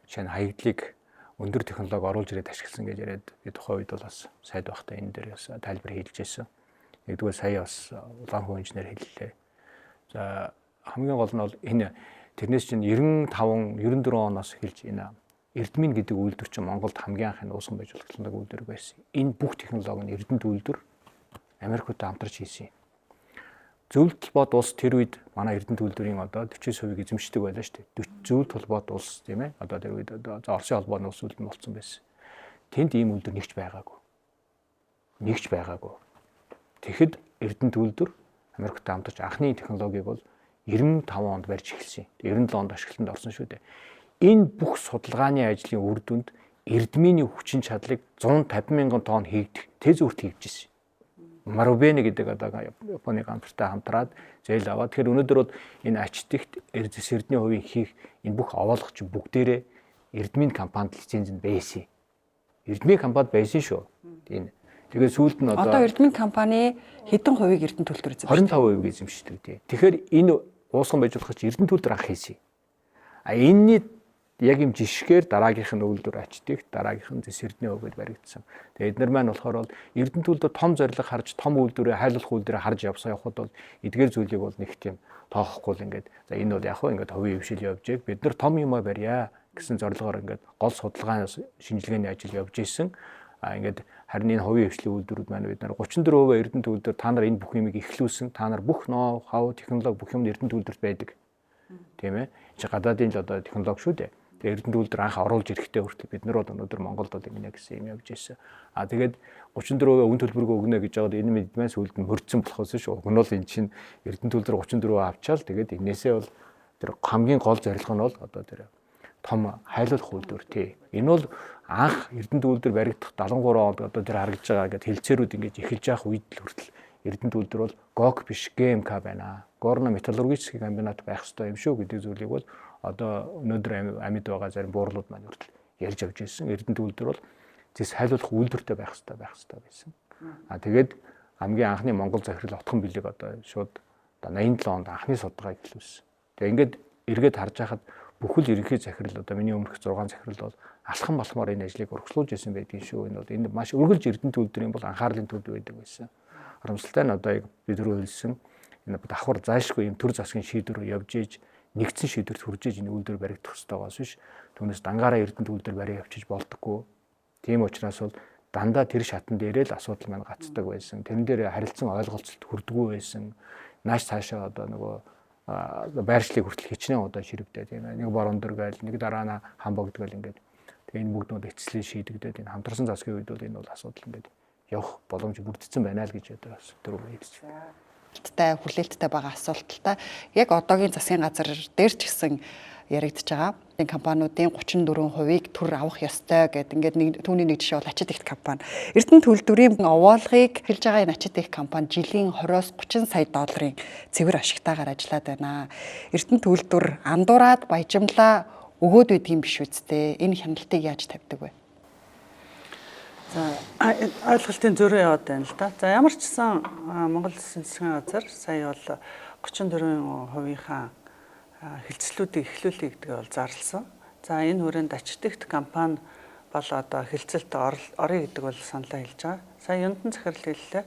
шинэ хаягдлыг өндөр технологи оруулж ирээд ашигласан гэж яриад би тухайн үед бол бас сайд байхдаа энэ дээр бас тайлбар хийж ирсэн. Нэгдүгээр сая бас улаанхүү инженер хэллээ. За хамгийн гол нь бол энэ тэрнээс чинь 95 94 оноос эхэлж энэ Эрдмийн гэдэг үйлдвэр чинь Монголд хамгийн анхны уусган байж болох технологи үйлдвэр байсан. Энэ бүх технологи нь Эрдэнэт үйлдвэр Америктэй хамтарч хийсэн. Зөвлөлт толгойд улс тэр үед манай Эрдэнэт үйлдвэрийн одоо 40% эзэмшдэг байлаа шүү дээ. Зөвлөлт толгойд улс тийм ээ. Одоо тэр үед Оросын холбооны улс үлдэн болсон байсан. Тэнд ийм үйлдвэр нэгч байгаагүй. Тэгэхэд Эрдэнэт үйлдвэр Америктэй хамтарч анхны технологиг бол 95 онд барьж эхэлсэн. 97 онд ашиглалтанд орсон шүү дээ. Энэ бүх судалгааны ажлын үр дүнд Эрдмийн хүчин чадлыг 150 мянган тонн хийгдэх тэзүүрт хийгдэж ирсэн. Марубени гэдэг одоо Японы ганцтай хамтраад зээл аваад тэгэхээр өнөөдөр бол энэ ачтэгт зэс эрдний хувийн хийх энэ бүх овоолгоч бүгдээрээ Эрдмийн компанид лицензэнд байсан. Эрдмийн компанид байсан шүү. Энэ тэгээд сүүлд нь одоо Эрдмийн компани хэдэн хувийг Эрдэнэт үйлдвэр эзэмшдэг? 25% эзэмшдэг тий. Тэгэхээр энэ уусган байж болох чинь Эрдэнэт үйлдвэр анх хийсэн. Энэний яг юм жишгээр дараагийнх нь үйлдвэр ачтыг дараагийнх нь зэс эрдний хувьд баригдсан. Тэгээд эдгээр маань болохоор бол Эрдэнэт үйлдвэр том зорилго харж том үйлдвэрээ хайлуулах үйлдвэрээ харж явхад бол эдгээр зүйлийг бол нэг тийм тоохгүй л ингээд за энэ бол яг хөө ингээд хувийн хвшил явж байг бид нар том юмаа барья гэсэн зорилгоор ингээд гол судалгааны шинжилгээний ажил явж исэн. Ингээд харин энэ хувийн хвшлийн үйлдвэрүүд маань бид нар 34% Эрдэнэт үйлдвэр та нар энэ бүх юмыг эхлүүлсэн та нар бүх ноу хав технологи бүх юм Эрдэнэт үйлдвэрт байдаг. Тийм ээ. Чи гадаадын л одоо технологи шүү дээ. Эрдэнэт үйлдвэр анх оруулж ирэхдээ хүртэл бид нар бол өнөөдөр Монголд бол ингэнэ гэсэн юм явж ирсэн. Тэгээд 34% үн төлбөргөө өгнө гэж байгаад энэ мэдмээс үлдэн мөрдсөн болохоос шүү. Уг нь бол эн чинь Эрдэнэт үйлдвэр 34% авчаал тэгээд энээсээ бол тэр хамгийн гол зорилго нь бол одоо тэр том хайлуулах үйлдвэр тий. Энэ бол анх Эрдэнэт үйлдвэр баригдах 73 онд одоо тэр харагдж байгаа ингээд хэлцээрүүд ингэж эхэлж явах үед л хүртэл Эрдэнэт үйлдвэр бол ГОК биш ГМК байна. Горно металлургический комбинат байх ёстой юм шүү гэдэг зүйлийг бол одоо өнөөдөр амьд байгаа зарим буурлууд маань хүртэл ярьж авч ирсэн. Эрдэнэт үйлдвэр бол зэс хайлуулах үйлдвэртэй байх ёстой байсан. Тэгээд хамгийн анхны Монгол захирал Отхон Билэг одоо шууд одоо 87 онд анхны судалгааг эхлүүлсэн. Тэгээд ингээд эргээд харж байхад бүхэл ерөнхий захирал одоо миний өмнөх 6 захирал бол алхам балхмаар энэ ажлыг урагшлуулж ирсэн байдгийн шүү. Энэ бол энэ маш үргэлж Эрдэнэт үйлдвэрийн бол анхаарлын төвд байдаг байсан. Харамсалтай нь одоо бид рүү хэлсэн энэ давхар зайлшгүй юм төр засгийн шийдвэр явж ийж нэгдсэн шийдвэрт хүрж ийж энэ үйлдвэр баригдах ёстой байгаас биш. Түүнээс дангаараа Эрдэнэт үйлдвэр барих явчих болдоггүй. Тийм учраас бол дандаа тэр шатан дээрээ л асуудал маань гацдаг байсан. Тэрэн дээр харилцан ойлголцолт хүрдэггүй байсан. Нааш цаашаа одоо нөгөө байршлыг хүртэл хичнээн одоо ширвдээд тийм нэг борон дөр гайл нэг дараа нь хамбогдгол ингээд тэгээ энэ бүгд нь эцэслэн шийдэгдээд энэ хамтарсан засгийн үед бол энэ бол асуудал ингээд явах боломж бүрдсэн байна л гэж одоо тэр үг хэлж байна. Хүлээлттэй байгаа асуулталтай яг одоогийн засгийн газар дээр ч гэсэн яригдж байгаа. Энэ компаниудын 34%-ийг төр авах ёстой гэдэг ингээд түүний нэг жишээ бол ачит ихт компани. Эрдэнэт үйлдвэрийн овоолгыг хэлж байгаа энэ ачит их компани жилийн 20-30 сая долларын цэвэр ашигтайгаар ажиллаад байна. Эрдэнэт үйлдвэр андуураад баяжимлаа өгөөд байд юм биш үсттэй. Энэ хяналтыг яаж тавьдаг вэ? За ойлголтын зөрөө яваад байна л да. За ямар ч гэсэн Монгол Улсын засгийн газар сая бол 34%-ийнхаа хилцлүүдийг эхлүүлэе гэдгээ бол зарласан. За энэ хүрээнд ачтэгт компани бол одоо хилцэлд орё гэдэг бол саналаа хэлж байгаа. Сая Юндан захирал хэллээ.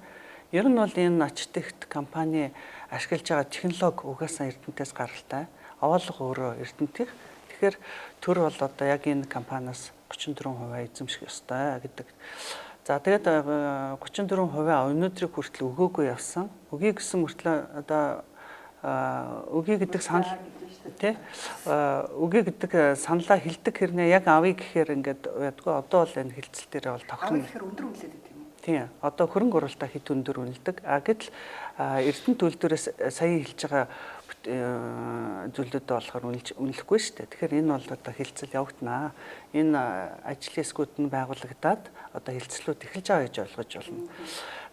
Ер нь бол энэ ачтэгт компани ашиглаж байгаа технологи угаасаа Эрдэнэтээс гаралтай. Овоолго өөрөө Эрдэнэтих. Тэгэхээр төр бол одоо яг энэ компаниас 34% эзэмших ёстой гэдэг. За тэгээд 34% өнөөдрийг хүртэл өгөөгүй явсан. Өгье гэсэн мөртлөө одоо өгье гэдэг санал тий өгье гэдэг саналаа хилдэг хэрнээ яг авъя гэхээр ингээд ядгүй одоо бол энэ хилцэл дээр бол тогтно. Тэгэхээр өндөр үнэлээд байдаг юм уу? Тийм. Одоо хөрөнгө оруулалтаа хэд өндөр үнэлдэг. Гэтэл Эрдэнэт үйлдвэрээс сая хэлж байгаа зүйлүүдэд болохоор үнэлэхгүй шүү дээ. Тэгэхээр энэ бол одоо хилцэл явагдана. Энэ ажлын эсгүүд нь байгуулагдаад одоо хилцлүүд эхэлж байгаа гэж ойлгож байна.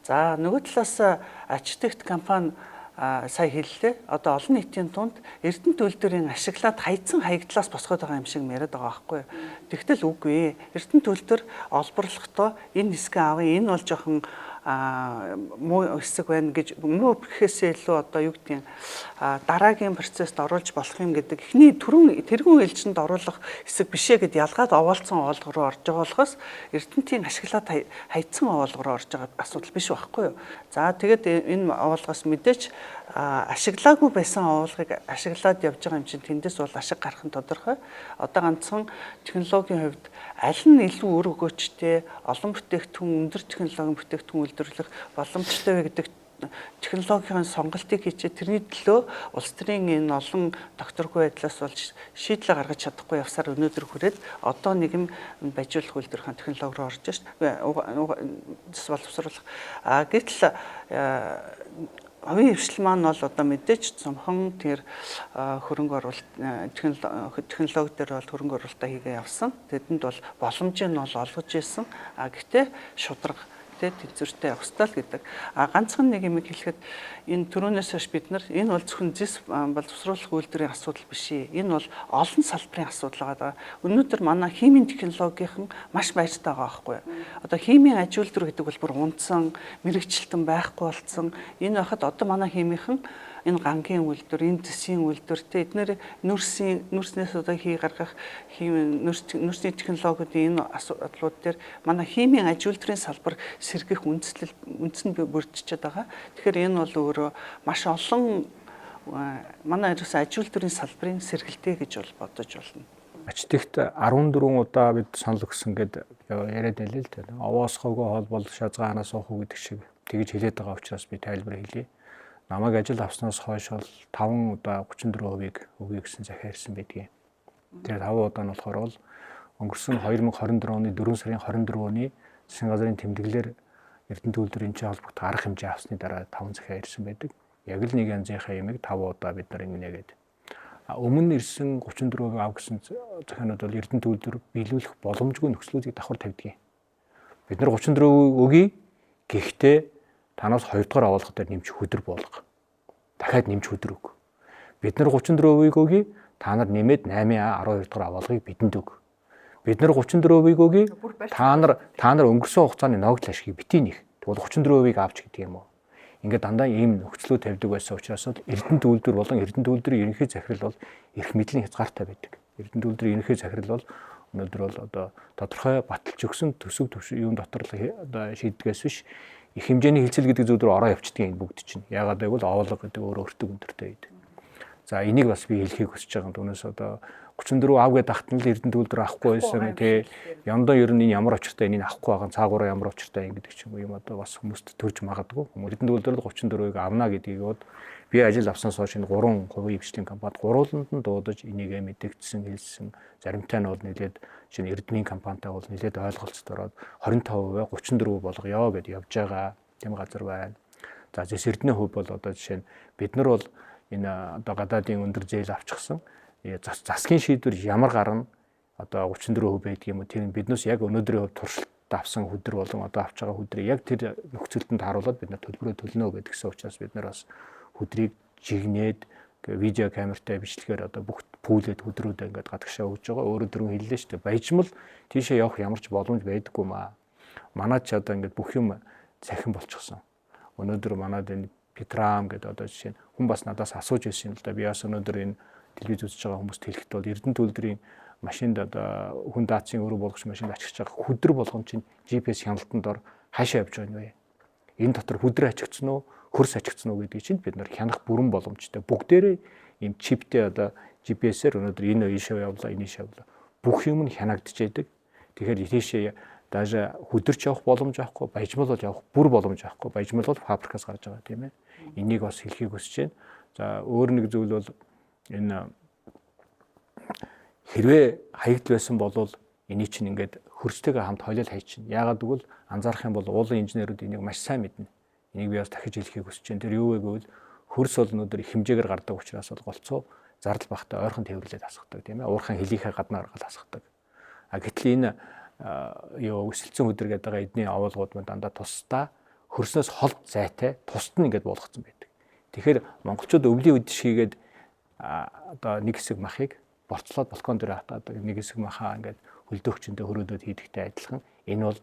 За нөгөө талаас ачтэгт компани сая хэллээ. Одоо олон нийтийн тунд Эрдэнэт үйлдвэрийн ашиглаад хайцсан хаягдлаас босгоод байгаа юм шиг яриад байгаа байхгүй юу. Тэгтэл үгүй. Эрдэнэт үйлдвэр олборлохдоо энэ хэсгээ авъя. Энэ бол жоохон муу хэсэг байна гэж муу гэхээсээ илүү одоо юу гэдгийг дараагийн процессд оруулж болох юм гэдэг эхний тэргүүн ээлжинд оруулах хэсэг бишээ гэд ялгаад овоолцсон оолго руу орж байгаа болохоос Эрдэнэтийн ашиглаад хайцсан оолго руу орж байгаа асуудал биш байхгүй юу. За тэгээд энэ оолгоос мэдээж ашиглаагүй байсан оолгыг ашиглаад явж байгаа юм чинь тэндээс бол ашиг гарах нь тодорхой. Одоо ганцхан технологийн хувьд аль нь илүү үр өгөөчтэй, олон бүтээгдэхүүн, өндөр технологийн бүтээгдэхүүн үйлдвэрлэх боломжтой вэ гэдэг технологийн сонголтыг хийчээ тэрний төлөө улс төрийн энэ олон докторгүй байдлаас болж шийдлээ гаргаж чадахгүй явсаар өнөөдөр хүрээд одоо нэгэн бажиулах үйлдвэрлэлийн технологи руу орж боловсруулах. Гэтэл хувийн хвшил маань бол одоо мэдээж цомхон тэр хөрөнгө оруулалт технологи дээр бол хөрөнгө оруулалтаа хийгээ явсан. Тэдэнд бол боломжийг нь бол олгож ирсэн. Гэхдээ шударга тэнцвэртэй явах ёстой л гэдэг. Ганцхан нэг юм хэлэхэд энэ түрүүнээс хойш бид нар энэ бол зөвхөн зис боловсруулах үйлдвэрийн асуудал биш ээ. Энэ бол олон салбарын асуудал байгаа. Өнөөдөр манай химийн технологийн маш баяртай байгаа байхгүй юу? Одоо химийн аж үйлдвэр гэдэг бол бүр унтсан, мэрэгчлэлтэн байхгүй болцсон. Энэ байхад одоо манай химийнхэн энэ гангийн үйлдвэр, энэ зэсийн үйлдвэртэй эдгээр нүрснээс одоо хий гаргах нүрсний технологиудын энэ асуудлууд дээр манай химийн аж үйлдвэрийн салбар сэргэх үндсэн бүрдчихэд байгаа. Тэгэхээр энэ бол өөрөө маш олон манай аж үйлдвэрийн салбарын сэргэлтэй гэж бол бодож болно. Ачтэгт 14 удаа бид санал өгсөн гэд яриад байлээ л дээ. Овоосгоогоо холбол шазгаанаас уух гэдэг шиг тэгж хэлээд байгаа учраас би тайлбар хэлье. Намайг ажил авснаас хойш бол 5 удаа 34% өгье гэсэн захиа ирсэн байдгийг. Тэгээд 5 удаа нь болохоор бол өнгөрсөн 2024 оны 4 сарын 24-ний засгийн газрын тэмдэглэлээр Эрдэнэт үйлдвэрийн холбогдох арга хэмжээ авсны дараа 5 захиа ирсэн байдаг. Яг л нэг янзынхаа ямиг 5 удаа бид нар ингэнэ гэдэг. Өмнө ирсэн 34% ав гэсэн захианууд бол Эрдэнэт үйлдвэр биелүүлэх боломжгүй нөхцлүүдийг давхар тавьдаг. Бид нар 34% өгье. Гэхдээ танаас 2 дугаар авуулга дээр нэмж хөдөр болго. Дахиад нэмж хөдөр өг. Бид нар 34%-ийг өгье. Та нар нэмээд 8А 12 дугаар авуулгыг бидэнд өг. Бид нар 34%-ийг өгье. Та нар өнгөрсөн хугацааны ногдол ашгийг битгий нэх. Тэгвэл 34%-ийг авч гэдэг юм уу? Ингээд дандаа ийм нөхцлүүд тавьдаг байсан учраас Эрдэнэт үйлдвэр болон Эрдэнэт үйлдвэрийн ерөнхий захирал бол эрх мэдлийн хязгаартай байдаг. Эрдэнэт үйлдвэрийн ерөнхий захирал бол өнөөдөр бол одоо тодорхой баталж өгсөн төсөв юун дотор одоо шийддгээс биш их хэмжээний хилцэл гэдэг зүйл рүү ороо явчихдаг энэ бүгд чинь. Яагаад гэвэл овоолго гэдэг өөрөө өртөг өндөртэй байдаг. За энийг бас би хэлхийг хүсэж байгаа. Түүнээс одоо 34 ав гэдэг ахтан л Эрдэнэт үйлдвэр авахгүй байсан тий. Яндаа ер нь энэ ямар очиртай энийг авахгүй байгаа цаагаараа ямар очиртай ингэдэг ч юм одоо бас хүмүүст төрж магадгүй. Эрдэнэт үйлдвэр 34%-ийг авна гэдгийг бод би ажил авснаас хойш энэ 3 хувийн хвшлийн компанид гурвууланд нь дуудаж энийгээ мэдэгдсэн хэлсэн. Заримтай нь бол нэлээд шинэ Эрдэнийн компанитай бол нэлээд ойлголцод ороод 25% 34% болгоё гэдээ явж байгаа тийм газар байна. За зэс Эрдэнэ хувь бол одоо жишээ нь бид нар бол энэ одоо гадаадын өндөр зээл авчихсан засгийн шийдвэр ямар гарна одоо 34% байдаг юм уу тэр нь биднээс яг өнөөдрийн хувьд туршилт авсан хөдөр болон одоо авч байгаа хөдрийг яг тэр нөхцөлтөнд харуулад бид нар төлбөрөө төлнө гэдгсэн учраас бид нар бас хөдрийг жигнээд видео камертай бичлэгээр одоо бүх пүүлээд хөдрүүдээ ингээд гадагшаа өгж байгаа. Өөрөө түрүү хэллээ шүү дээ. Баяжмал тийшээ явах ямар ч боломж байдаггүй маа. Манайд ч одоо ингээд бүх юм цахин болчихсон. Өнөөдөр манайд энэ Петрам гэдэг одоо жишээ нь хүн бас надаас асууж ирсэн л да. Би бас өнөөдөр энэ телевиз үзэж байгаа хүмүүст хэлэхэд бол Эрдэнэт үйлдвэрийн машинд одоо хүн даацын өрөө болгоч машинд ачиж байгаа хөдөр болгон чинь GPS хяналтанд ор хаашаа явж байгаа юм бэ? Энэ дотор хөдөр ачигдсан уу, хөрс ачигдсан уу гэдгийг чинь бид нар хянах бүрэн боломжтой. Бүгдээрээ ийм чиптэй одоо GPS-ээр өнөөдөр энэ ийшээ явлаа, энэ ийшээ явлаа. Бүх юм нь хянагдчихэйдэг. Тэгэхээр тийшээ даже хөдөрч явах боломж авахгүй, баяжмал бол явах бүр боломж авахгүй. Баяжмал бол фабрикаас гарч байгаа тийм ээ. Энийг бас хэлхийг хүсэж байна. За өөр нэг зүйл бол энэ хэрвээ хаягдл байсан бол энийг чинь ингээд хөрстэйгээ хамт хойлол хай чинь. Яагаад гэвэл анзаарах юм бол уулын инженерүүд энийг маш сайн мэднэ. Энийг би бас дахиж хэлхийг хүсэж байна. Тэр юу вэ гэвэл хөрс бол өнөөдөр хэмжээгээр гардаг учраас бол голцоо зардал багтаа ойрхон тээвэрлээд асгадаг тийм ээ. Уурхайн хөлийнхээ гадна гаргаад асгадаг. Гэтэл энэ өсөлтсөн хөдөр гэдэг байгаа эдний овоолгууд маань дандаа тусдаа хөрснөөс хол зайтай тусад нь ингээд болгоцсон байдаг. Тэгэхээр монголчууд өвлийн үдэш хийгээд одоо нэг хэсэг махыг болцлоод балкон дээр хатаад нэг хэсэг махаа ингээд хөлдөөгчөндөө хөрөөдөд хийдэгтэй адилхан энэ бол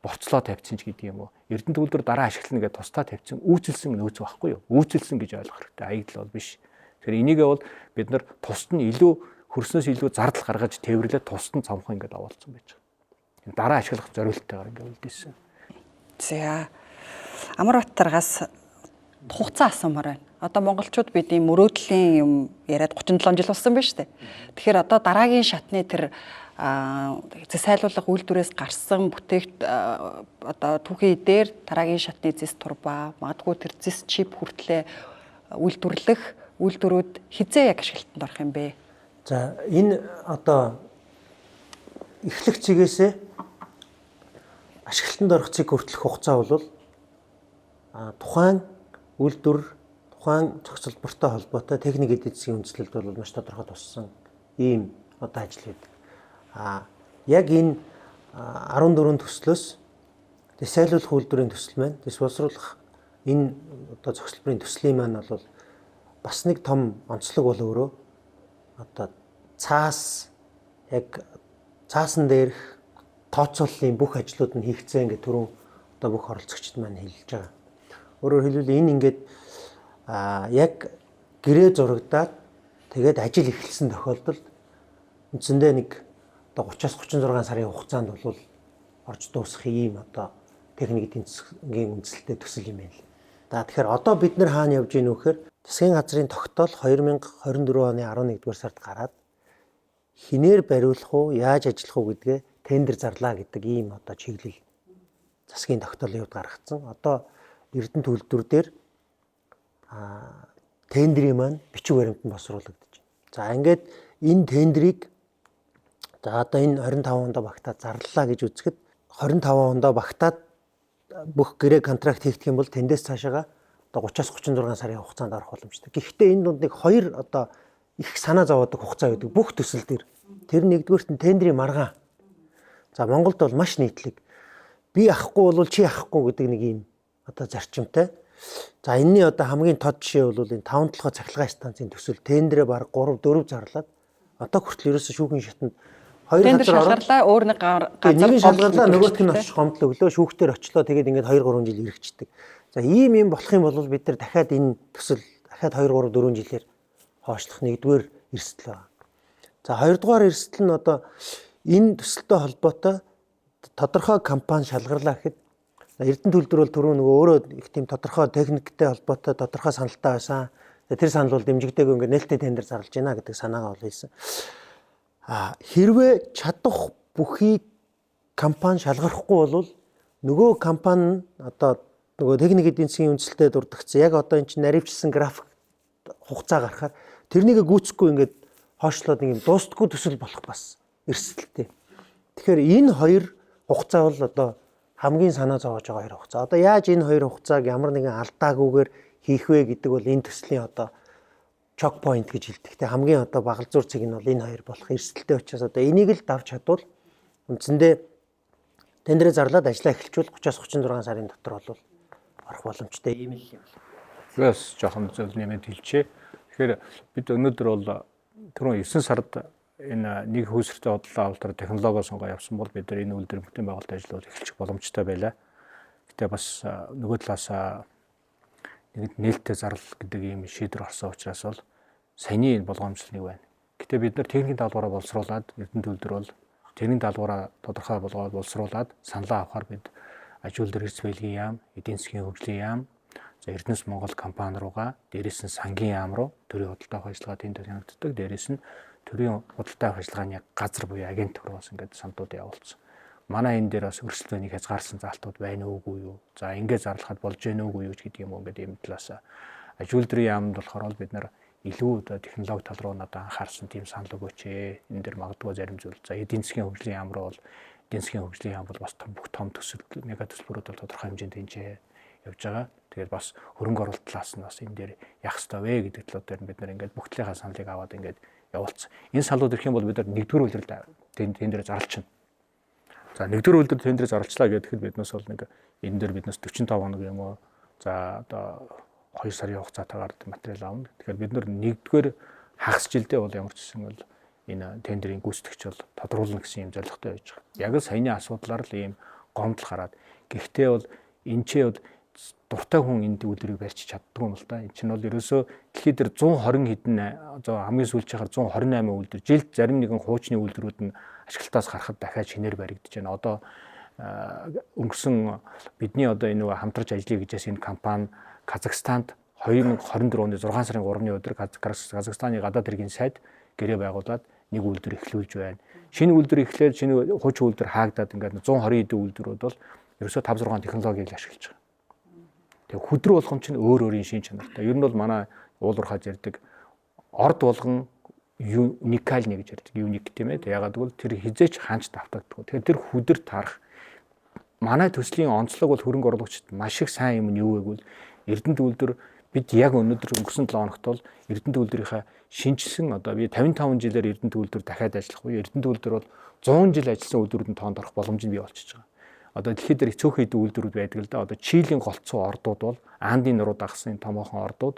борцлоо тавьчихсан ч гэдэг юм уу. Эрдэнэ төгөлдөр дараа ашиглана гэдээ тусдаа тавьчихсан үүсэлсэн нөөц байхгүй юу? Үүсэлсэн гэж ойлгох хэрэгтэй. Аягдл бол биш. Тэгэхээр энийгээ бол бид нар тусад нь илүү хөрснөөс илүү зардал гаргаж тээвэрлээд тусад нь цомхон ингээд овоолцсон байж байгаа. Энэ дараа ашиглах зорилттойгоор ингээд үлдээсэн. За Амрбатаргаас хугацаа асуумаар байна. Одоо монголчууд бид ийм мөрөөдлийн юм яриад 37 жил болсон байна шүү дээ. Тэгэхээр одоо дараагийн шатны тэр зэс сайлуулах үйлдвэрээс гарсан бүтээгт одоо түүхий дээр дараагийн шатны зэс турба, магадгүй тэр зэс чип хүртлээ үйлдвэрлэх үйлдвэрүүд хизээ яг ашиглалтанд орох юм бэ? За энэ одоо эхлэх цэгээсээ ашиглалтанд орох цэг хүртэлх хугацаа бол тухайн үйлдвэр, тухайн зохицолбортой холбоотой техник эдийн засгийн үндэслэлд бол маш тодорхой туссан ийм одоо ажил байдаг. Яг энэ 14 төслөөс зэс сайлуулах үйлдвэрийн төсөл маань, зэс боловсруулах энэ одоо зохицолборын төслийн маань бол бас нэг том онцлог бол өөрөө одоо яг цаасан дээрх тооцооллын бүх ажлууд нь хийгцээ ингээд түрүүн одоо бүх оролцогчид маань хэлж байгаа. Өөрөөр хэлбэл энэ ингээд яг гэрээ зурагдаад тэгээд ажил эхэлсэн тохиолдолд үндсэндээ нэг одоо 30-36 сарын хугацаанд бол орж дуусах ийм одоо техник эдийн засгийн үндэслэлтэй төсөл юм байна. Тэгэхээр одоо бид нар хаана явж гинэ вэ гэхээр засгийн газрын тогтоол 2024 оны 11-р сард гараад хинээр бариулах уу, яаж ажиллах уу гэдгээ тендер зарлаа гэдэг ийм одоо чиглэл засгийн тогтоолын хувьд гаргацсан. Одоо Эрдэнэ төлөвлөлтөөр дээр тендерийн маань бичиг баримтанд босруулагдаж байна. За ингээд энэ тендерийг одоо энэ 25 онд багтаад зарлалаа гэж үзэхэд 25 онд багтаад бүх гэрээ контракт хийгдэх юм бол тэндээс цаашаага одоо 30-36 сарын хугацаанд орох боломжтой. Гэхдээ энэ дунд нэг хоёр одоо их санаа зовоодог хугацаа байдаг бүх төсөл дээр. Тэр нэгдүгээрт нь тендерийн маргаан. За Монголд бол маш нийтлэг. Би авахгүй бол чи авахгүй гэдэг нэг юм одоо зарчимтай. За энэний одоо хамгийн тод жишээ бол энэ 5 толгой цахилгаан станцын төсөл тендерээ баг 3-4 зарлаад одоо хүртэл ерөөсөө шүүхийн шатанд хоёр газар шалгарлаа өөр нэг газар нэг шалгарлаа нөгөөх нь очиж гомдол өглөө шүүхтэр очлоо тэгээд ингээд 2-3 жил эргэждэг. За ийм юм болох юм бол бид нар дахиад энэ төсөл дахиад 2-3-4 жилээр хоошлох нэгдүгээр эрсдэл байна. За хоёрдугаар эрсдэл нь одоо энэ төсөлтэй холбоотой тодорхой компани шалгарлаа гэхэд Эрдэнэ төлөвлөлтөр бол түрүү нөгөө өөрөө их тийм тодорхой техниктэй холбоотой тодорхой саналтай байсан. Тэр санал бол дэмжигдээгүй ингээд нээлттэй тендер зарлж байна гэдэг санаагаа бол хийсэн. Хэрвээ чадах бүхий компани шалгарахгүй бол нөгөө компани одоо нөгөө техник эдийн засгийн үндэслэлтэд дурдгцсан яг одоо эн чинь наривчсан график хугацаа гарахаар тэрнийг гүйцэхгүй ингээд хойшлоод нэг юм дуустдаггүй төсөл болох бас эрсдэлтэй. Тэгэхээр энэ хоёр хугацаа бол одоо хамгийн санаа зовоож байгаа хоёр хугацаа. Одоо яаж энэ хоёр хугацааг ямар нэгэн алдаагүйгээр хийх вэ гэдэг бол энэ төслийн одоо чок point гэж хэлдэг. Тэ хамгийн одоо багалзуур цэг нь бол энэ хоёр болох эрсдэлтэй учраас одоо энийг л давж чадвал үндсэндээ тендерээ зарлаад ажиллаа эхэлчихвэл 30-36 сарын дотор бол орох боломжтой юм л юм. Бас жоохон зөв нэмэд хэлчихье. Тэгэхээр бид өнөөдөр бол түрүүн 9 сард энэ нэг хөөсөртэй бодлоо авалтар технологи сонгоо явсан бол бид нар энэ үйлдвэр бүтээн байгуулалт ажлууд эхэлчих боломжтой байлаа. Гэтэ бас нөгөө талаас нэг нээлттэй зарлал гэдэг ийм шийдвэр гарсан учраас бол саяны энэ болгоомжлол нэг байна. Гэтэ бид нар техникийн даалгавраа боловсруулад Эрдэнэ төлөвлөлтөр бол техникийн даалгавраа тодорхой болгоод боловсруулад саналаа авахар бид аж үйлдвэр эрс байлгийн яам, эдийн засгийн хөгжлийн яам, за Эрдэнэс Монгол компани руугаа, дээрээс нь сангийн яам руу төрийн худалдаа авах ажиллагаа тэнд танигддаг, дээрээс нь төрийн худалдаа авах ажиллагааны газар буюу агент руу бас ингээд саналууд явуулсан. Манай энэ дээр бас өрсөлдөөнийг хязгаарсан заалтууд байна уугүй юу? За ингээд зарлахад болж байна уугүй юу гэдэг юм уу ингээд ийм талаас аж үйлдвэрийн яамд болохоор бид нар илүү одоо технологи тал руу надад анхаарсан тийм санал өгөөч ээ. Энэ дэр магадгүй зарим зүйл. За эдийн засгийн хөгжлийн яам руу бол эдийн засгийн хөгжлийн яам бол бас том төсөл мега төсөлбөрүүд бол тодорхой хэмжээнд энэ явж байгаа. Тэгээд бас хөрөнгө оруулалт талаас нь бас энэ дээр яах ёстой вэ гэдэг талууд дээр бид нар ингээд бүгдлийнхаа саналыг аваад ингээд явуулсан. Энэ салууд ирэх юм бол бид нар нэгдүгээр үйлдвэрлэлд тендер зарлчихна. За нэгдүгээр үйлдвэрлэлд тендер зарлчлаа гэхэд биднээс бол нэг энэ дээр биднээс 45 хоног юм уу. За одоо 2 сарын хугацаатаагаар материал аавна. Тэгэхээр бид нар нэгдүгээр хагас жилдээ бол ямар ч гэсэн бол энэ тендерийн гүйцэтгэгч бол тодруулна гэсэн юм зорилготой байж байгаа. Яг л саяны асуудлаар л ийм гомдол гараад. Гэхдээ бол энэ ч бол дуртай хүн энд үйлдвэрийг барьж чаддгүй юм л да. Энэ чинь бол ерөөсөө дэлхийд дээр 120 хэдэн хамгийн сүүлчээр 128 үйлдвэр жилд зарим нэгэн хуучны үйлдвэрүүд нь ашиглалтаас гарахад дахиад шинээр баригдаж байна. Одоо өнгөрсөн бидний одоо энэ нөгөө хамтарч ажиллая гэжээс энэ компани Казахстанд 2024 оны 6 сарын 3-ны өдөр Казахстаны гадаад хэргийн сайд гэрээ байгуулад нэг үйлдвэр эхлүүлж байна. Шинэ үйлдвэр эхлээд шинэ хуучин үйлдвэр хаагдаад ингээд 120 хэдэн үйлдвэрүүд бол ерөөсөө 5-6 технологиг л ашиглаж байгаа. Тэгээ хүдрэ болгон чинь өөр өөрийн шин чанартай. Ер нь бол манай уулуурхаж ярьдаг орд болгон уникальны гэж ярьдаг. Юник тийм ээ. Ягаад гэвэл тэр хизээч хаанч давтагддаг. Тэгэхээр тэр хүдэр тарах манай төслийн онцлог бол хөрөнгө оруулагчид маш их сайн юм нь юу вэ гэвэл Эрдэнэт үйлдвэр бид яг өнөөдөр өнгөрсөн 7 хоногт бол Эрдэнэт үйлдвэрийнхаа шинжилсэн одоо би 55 жилээр Эрдэнэт үйлдвэр дахиад ажиллах буюу Эрдэнэт үйлдвэр бол 100 жил ажилласан үйлдвэрүүд нь тоонд орох боломж нь бий болчихж байгаа. Одоо дэлхийд дээр цөөхөн хэдэн үйлдвэрүүд байдаг л да. Одоо Чилийн голцоо ордууд бол Андын нуруу дагсан томоохон ордууд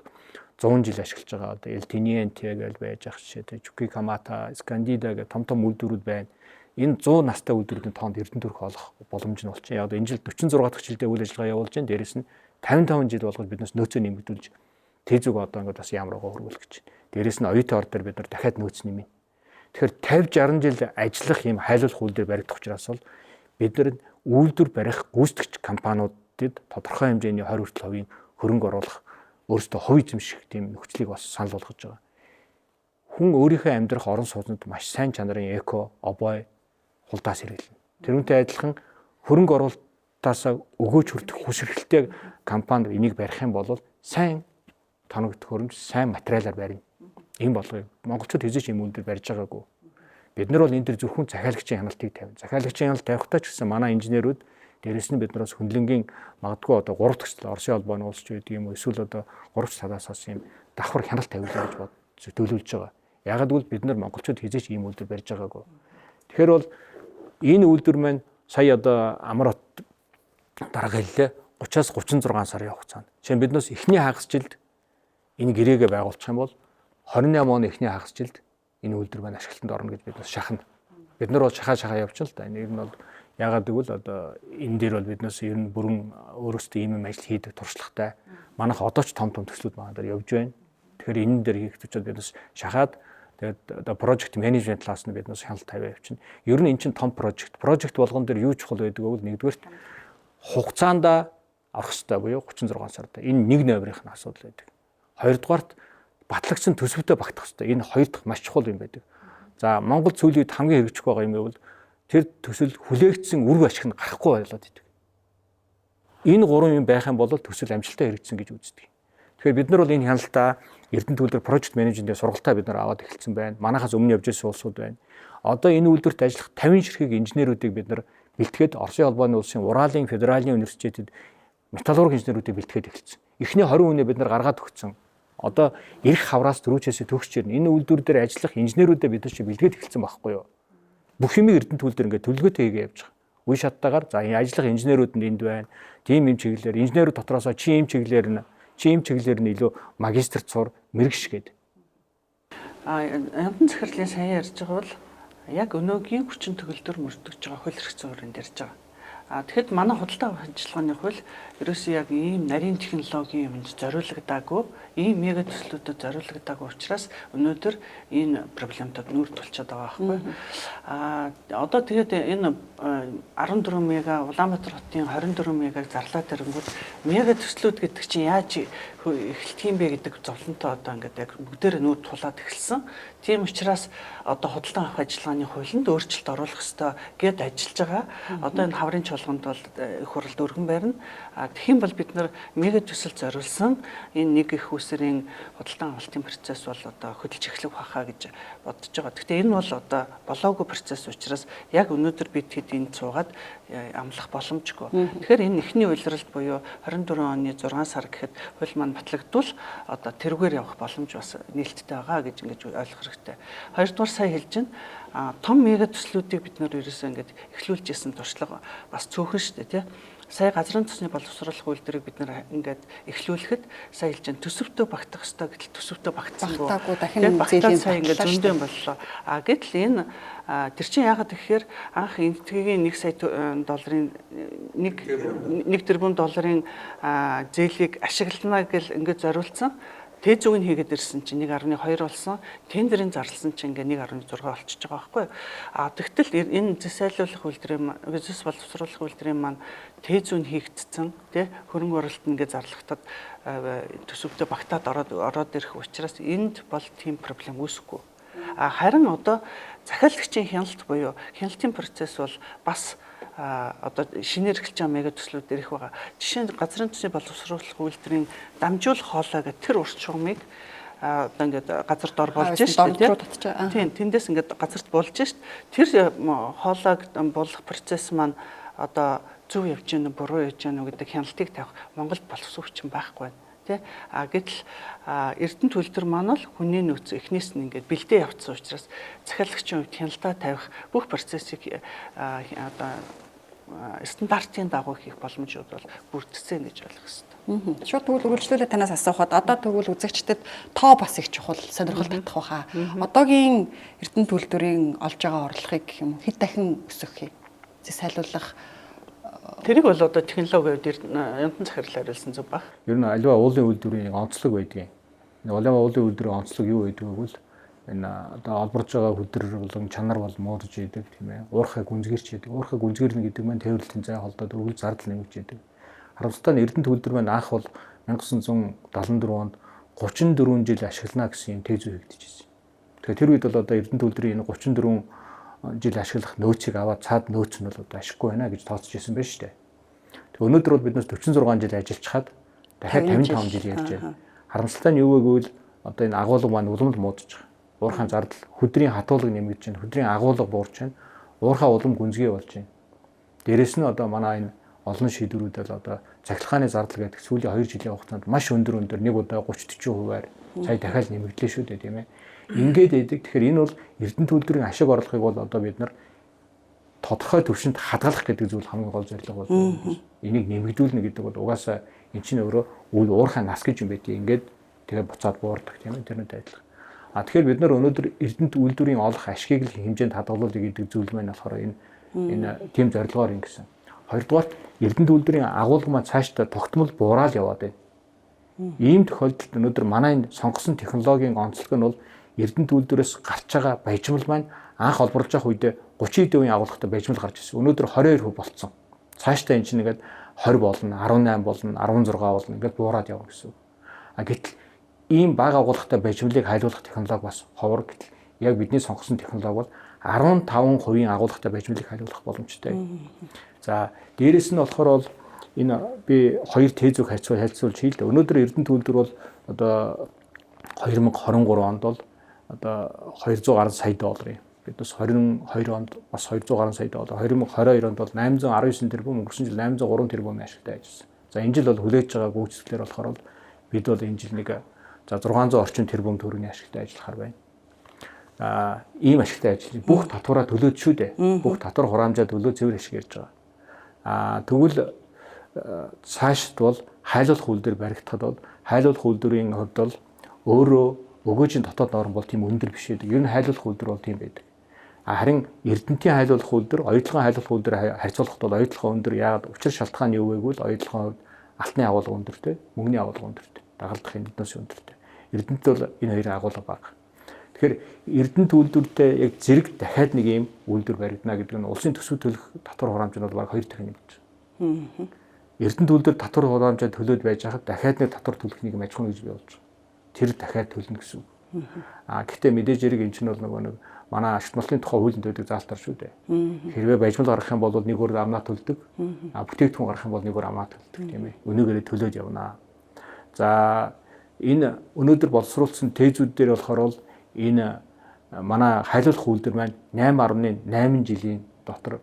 100 жил ашиглаж байгаа. Одоо El Teniente гэж байж ах жишээ, Juki Kamata, Scandida гэх том үйлдвэрүүд байна. Энэ 100 настай үйлдвэрүүдийн тоонд Эрдэнэт төрх олох боломж нь болчихно. Яг одоо энэ жил 46 дахь жилдээ үйл ажиллагаа явуулж байна. Дээрээс нь 55 жил болгож биднээс нөөцөө нэмэгдүүлж Тэзүг одоо ингээд бас ямар гоо хөрвүүлэх гэж байна. Дээрээс нь оюутан ор дээр бид нар дахиад нөөц нэмээ. Тэгэхээр 50 60 жил ажиллах юм хайлуулах үйлдвэр баригдах учраас бол бид нар үйлдвэр барих гүйцэтгэгч компаниудад тодорхой хэмжээний 20 хүртэл хувийн хөрөнгө оруулах өөрөөсөө хувь эзэмших тийм нөхцөлийг бас санал болгож байгаа. Хүн өөрийнхөө амьдрах орон сууцнд маш сайн чанарын эко, обой хулдаас хэрэглэнэ. Тэрүүнтэй адилхан хөрөнгө оруулалтаасаа өгөөж хүртэх хүс эрхлэлтэй компанид энийг барих юм бол сайн тоногдох хөрөмж, сайн материалаар барина. Ийм болгоё. Монголчууд хэзээ ч ийм үйлдвэр барьж байгаагүй. Бид нар бол энэ төр зөвхөн захиалагчийн хяналтыг тавина. Захиалагчийн хяналт тавихтаа ч гэсэн манай инженерүүд дээрэс нь биднээс хөндлөнгийн магадгүй одоо 3 дахь Оросын холбооны улс ч гэдэг юм уу эсвэл одоо 3 талаас бас юм давхар хяналт тавилаа гэж төлөвлөж байгаа. Ягаад гэвэл бид нар монголчууд хэзээ ч ийм үйлдвэр барьж байгаагүй. Тэгэхээр бол энэ үйлдвэр маань сая одоо Амар хот дарга хэллээ 30-аас 36 сарын хугацаанд. Жишээ нь биднээс эхний хагас жилд энэ гэрээгээ байгуулчих юм бол 28 оны эхний хагас жилд энэ үйлдвэр маань ашиглалтанд орно гэж бид бас шахна. Бид нар бол шахаа явчихна л да. Энэ нь бол ягаад гэвэл одоо энэ дээр бол биднээс ер нь бүрэн өөрөөсөө ийм юм ажил хийдэг туршлагатай. Манайх одоо ч том төслүүд маань дээр явж байна. Тэгэхээр энэ дээр хийх төчөд биднээс шахаад тэгээд одоо project management талаас нь биднээс хяналт тавиа явчихна. Ер нь эн чинь том project болгон дээр юу чухал байдаг вэ гэвэл нэгдүгээр хугацаанд авах хэрэгтэй буюу 36 сард. Энэ нэг номерын асуудал байдаг. Хоёрдугаарт батлагдсан төсөвтэй багтах хэрэгтэй. Энэ хоёр дахь маш чухал юм байдаг. За Монгол сүүлийн үед хамгийн хэрэгжих байгаа юм бол тэр төсөл хүлээгдсэн үр ашиг нь гарахгүй болоод идэг. Энэ гурван юм байх юм бол төсөл амжилттай хэрэгжсэн гэж үздэг. Тэгэхээр бид нар бол энэ хяналтаа Эрдэнэт үйлдвэр project management-ийн сургалтаа бид нар аваад эхэлсэн байна. Манайхаас өмнө явж ирсэн улсууд байна. Одоо энэ үйлдвэрт ажиллах 50 ширхэг инженерүүдийг бид нар бэлтгээд Оросын холбооны улсын Уралын федеральны университетэд металлурги инженерүүдийг бэлтгээд эхэлсэн. Эхний 20 хүнээ бид нар гаргаад өгсөн. Одоо эрх хавраас дөрвчээсээ төгсөж ирнэ. Энэ үйлдвэр дээр ажиллах инженерүүдэд бид нар чи бэлтгээд эхэлсэн байхгүй юу? Бүх юм Эрдэнэт үйлдвэр ингээд төлөвлөгөөтэй хийгээ явж байгаа. Үе шаттайгаар за энэ ажиллах инженерүүд нь энд байна. Тим юм чиглэлээр инженерүүд дотроосоо чи юм чиглэлээр нь илүү магистрт сур мэрэгш гээд. Яндан захирлын сайн ярьж байгаа бол яг өнөөгийн хүчин төгөлдөр мөрдөгж байгаа хууль эрх зүйн хүрээнд ярьж байгаа. Тэгэхэд манай худалдаа авах ажиллагааны хууль ерөөсөө яг ийм нарийн технологийн юмд зориулагдаагүй, ийм мега төслүүдэд зориулагдаагүй учраас өнөөдөр энэ проблемтад нүүр тулчаад байгаа байхгүй. Одоо тэгээд энэ 14 мега Улаанбаатар хотын 24 мегаг зарлаад ирэнгүүт мега төслүүд гэдэг чинь яаж эхэлдэг юм бэ гэдэг зовлонтой одоо ингээд яг бүгдээр нүүр тулаад эхэлсэн. Тийм учраас одоо худалдаа авах ажиллагааны хуулинд өөрчлөлт оруулах ёстой гэд ажиллаж байгаа. Одоо энэ хаврын чуулганд бол их хурлд өргөн байрна. Тэгэх юм бол бид нар мега төсөлд зориулсан энэ нэг их усрын худалдан авалтын процесс бол одоо хөдөлж эхлэх бахаа гэж бодож байгаа. Гэхдээ энэ бол одоо болоогүй процесс учраас яг өнөөдөр бид хэд энд суугаад амлах боломжгүй. Тэгэхээр энэ эхний улиралд буюу 24 оны 6 сар гэхэд хууль маань батлагдвал одоо тэргээр явах боломж бас нээлттэй байгаа гэж ингэж ойлгох хэрэгтэй. Хоёрдугаар сая хэлж байна. том мега төслүүдийг бид нэр ерөөсөө ингээд эхлүүлж исэн туршлага бас цөөхөн шүү дээ тий. Сая газрын төсний боловсруулах үйлдвэрийг бид нэр ингээд эхлүүлэхэд сая хэлж байгаа төсөвтөө багтах ёстой гэтэл төсөвтөө багтсангүй. Багтаагүй дахин багтаад сая ингээд зөндөө боллоо. Гэтэл энэ тэр чинь яагаад гэхээр анх энэтхэгийн 1 сая долларын 1 тэрбум долларын зээлийг ашиглана гэл ингээд зориулсан. Тез үг нь хийгээд ирсэн чинь 1.2 болсон. Тендерийн зарласан чинь ингээ 1.6 болчихж байгаа байхгүй. Тэгтэл энэ зэсайлуулах үйлдвэрийн зэс боловсруулах үйлдвэрийн маань тез үг хийгдсэн тий хөрөнгө оруулалт ингээ зарлахтад төсөвтөө багтаад ороод ирэх учраас энд бол тийм проблем үүсэхгүй. Харин одоо захиалагчийн хяналт буюу хяналтын процесс бол бас одоо шинээр эхэлж байгаа мега төслүүд ирэх байгаа. Жишээ нь газрын төсний боловсруулах үйлдвэрийн дамжуулах хоолой гэх тэр урт шугамыг одоо ингээд газар дор болж шүү дээ. Тийм тэндээс ингээд газарт болж шүү дээ. Тэр хоолойг болох процесс маань одоо зөв явж гэнэ буруу явж гэнэ гэдэг хяналтыг тавих Монголд боловсон хүчин байхгүй. Тэ гэтэл Эрдэнэт үйлдвэр маань л хүний нөөц эхнээс нь ингээд бэлдээ явуулсан учраас захиалагчийн хувьд хяналтаа тавих бүх процессыг одоо стандартын дагуу хийх боломжууд бол бүрдсэн гэж ойлгох хэрэгтэй. Шууд тэгвэл үргэлжлүүлээ танаас асуухад одоо тэгвэл үзэгчдэд тоо бас их чухал сонирхол татах байхаа. Одоогийн Эрдэнэт үйлдвэрийн олж байгаа орлогыг гэх юм хэд дахин өсгөх юм? Зэсайлуулах тэрийг бол одоо технологи үед янтан захирлаар хэлсэн зүг баг. Ер нь аливаа уулын үйлдвэрийн онцлог байдгийг. Аливаа уулын үйлдвэрийн онцлог юу байдаг вэ гэвэл энэ одоо олборж байгаа хөдөр болон чанар бол муурж идэг тийм ээ. Уурхай гүнзгэрч идэг. Уурхай гүнзгэрнэ гэдэг маань тээвэрлэлтийн зай холдоод үргэлж зардал нэмж идэг. Харамсалтай нь Эрдэнэт үйлдвэр маань анх бол 1974 онд 34 жил ашиглана гэсэн юм тез өгөгдөж ирсэн. Тэгэхээр тэр үед бол одоо Эрдэнэт үйлдвэрийн энэ 34 жил ашиглах нөөцийг аваад цаад нөөц нь бол одоо ашиггүй байна гэж тооцож ирсэн байна шүү дээ. Тэгээ өнөөдөр бол биднээс 46 жил ажиллачаад дахиад 55 жил ярьж байна. Харамсалтай нь юу вэ гэвэл одоо энэ агуулга маань улам л муудаж байгаа. Уурхайн зардал хөдрийн хатуулга нэмэгдэж байна. Хөдрийн агуулга буурч байна. Уурхай улам гүнзгий болж байна. Дээрэс нь одоо манай энэ олон шийдвэрүүдэл одоо цахилгааны зардал гэдэг сүүлийн 2 жилийн хугацаанд маш өндөр нэг удаа 30-40%-аар сая дахиад нэмэгдлээ шүү дээ тийм ээ. Ингээд эдэг. Тэгэхээр энэ бол Эрдэнэт үйлдвэрийн ашиг орлогыг бол одоо бид нар тодорхой түвшинд хадгалах гэдэг зүйл хамгийн гол зорилго бол энийг нэмэгдүүлнэ гэдэг бол угаасаа эн чинь өөрөө үл уурхай нас гэж юм байдгийг ингээд тэгээ буцаад буурдаг тийм ээ тэрнэд адилхан. Тэгэхээр бид нар өнөөдөр Эрдэнэт үйлдвэрийн олох ашгийг л хэмжээнд хадгалуулъя гэдэг зүйл маань болохоор энэ тийм зорилгоор ингэсэн. Хоёрдугаар Эрдэнэт үйлдвэрийн агуулга маань цаашдаа тогтмол буураад яваад байна. Ийм тохиолдолд өнөөдөр манай энэ сонгосон технологийн онцлог нь бол Эрдэнэт үйлдвэрээс гарч байгаа баяжмал маань анх олборлож явах үедээ 30% агуулгатай баяжмал гарч ирсэн. Өнөөдөр 22% болцсон. Цаашдаа энэ чинь ингээд 20 болно, 18 болно, 16 болно ингээд буураад явна гэсэн. Гэтэл ийм бага агуулгатай баяжмалыг хайлуулах технологи бас ховор гэтэл яг бидний сонгосон технологи бол 15% агуулгатай баяжмалыг хайлуулах боломжтой. За дээрэс нь болохоор бол энэ би хоёр тезүг харьцуулж хийлээ. Өнөөдөр Эрдэнэт үйлдвэр бол одоо 2023 онд бол одоо 200 гаруй сая долларын биднес 22 онд бас 200 гаруй сая доллар 2022 онд бол 819 тэрбум өнгөрсөн жил 803 тэрбумын ашигтай ажилласан. За энэ жил бол хүлээж байгаа гүйцэтгэлээр болохоор бид бол энэ жил нэг за 600 орчим тэрбум төгрөгийн ашигтай ажиллахаар байна. Ийм ашигтай ажил бүх татвараа төлөөд шүү дээ. Бүх татвар хураамжаа төлөө цэвэр ашиг ярьж байгаа. Тэгвэл цаашд бол хайлуулах үйлдвэр баригдахад бол хайлуулах үйлдвэрийн хувьд бол өөрөө өгөөжийн дотоод норм бол тийм өндөр биш байдаг. Ер нь хайлуулах үйлдвэр бол тийм байдаг. Харин Эрдэнэтийн хайлуулах үйлдвэр, оюутлогын хайлуулах үйлдвэр харьцуулахад бол оюутлогын өндөр яагаад учир шалтгаан нь юу вэ гэвэл оюутлогын хувьд алтны агуулга өндөртэй, мөнгөний агуулга өндөртэй, дагалдах энднээс өндөртэй. Эрдэнэт бол энэ хоёрын агуулга бага. Тэгэхээр Эрдэнэт үйлдвэртэй яг зэрэг дахиад нэг ийм үйлдвэр баригдана гэдэг нь улсын төсөв төлөх татвар хураамж нь бол баг 2 дахин нэмэгдэж байна. Эрдэнэт үйлдвэр татвар хураамжаа төлөөд байж хахад дахиад нэг татвар төлөх нэг аж ахуйн гэж бий болж байгаа. Тэр дахиад төлнө гэсэн үг. Гэхдээ мэдээж зэрэг энэ чинь бол нэг манай ашигт малын тухай хуулинд байдаг заалтар шүү дээ. Хэрвээ баяжмал гаргах юм бол нэг өөр амнаа төлдөг. Бүтээгдэхүүн гаргах юм бол нэг өөр амнаа төлдөг тийм ээ. Өнөөгөө төлөөд явнаа. За энэ өнөөдөр боловсруулсан тезүүд дээр болохоор бол энэ манай хайлуулах үйлдвэр маань 8.8 жилийн дотор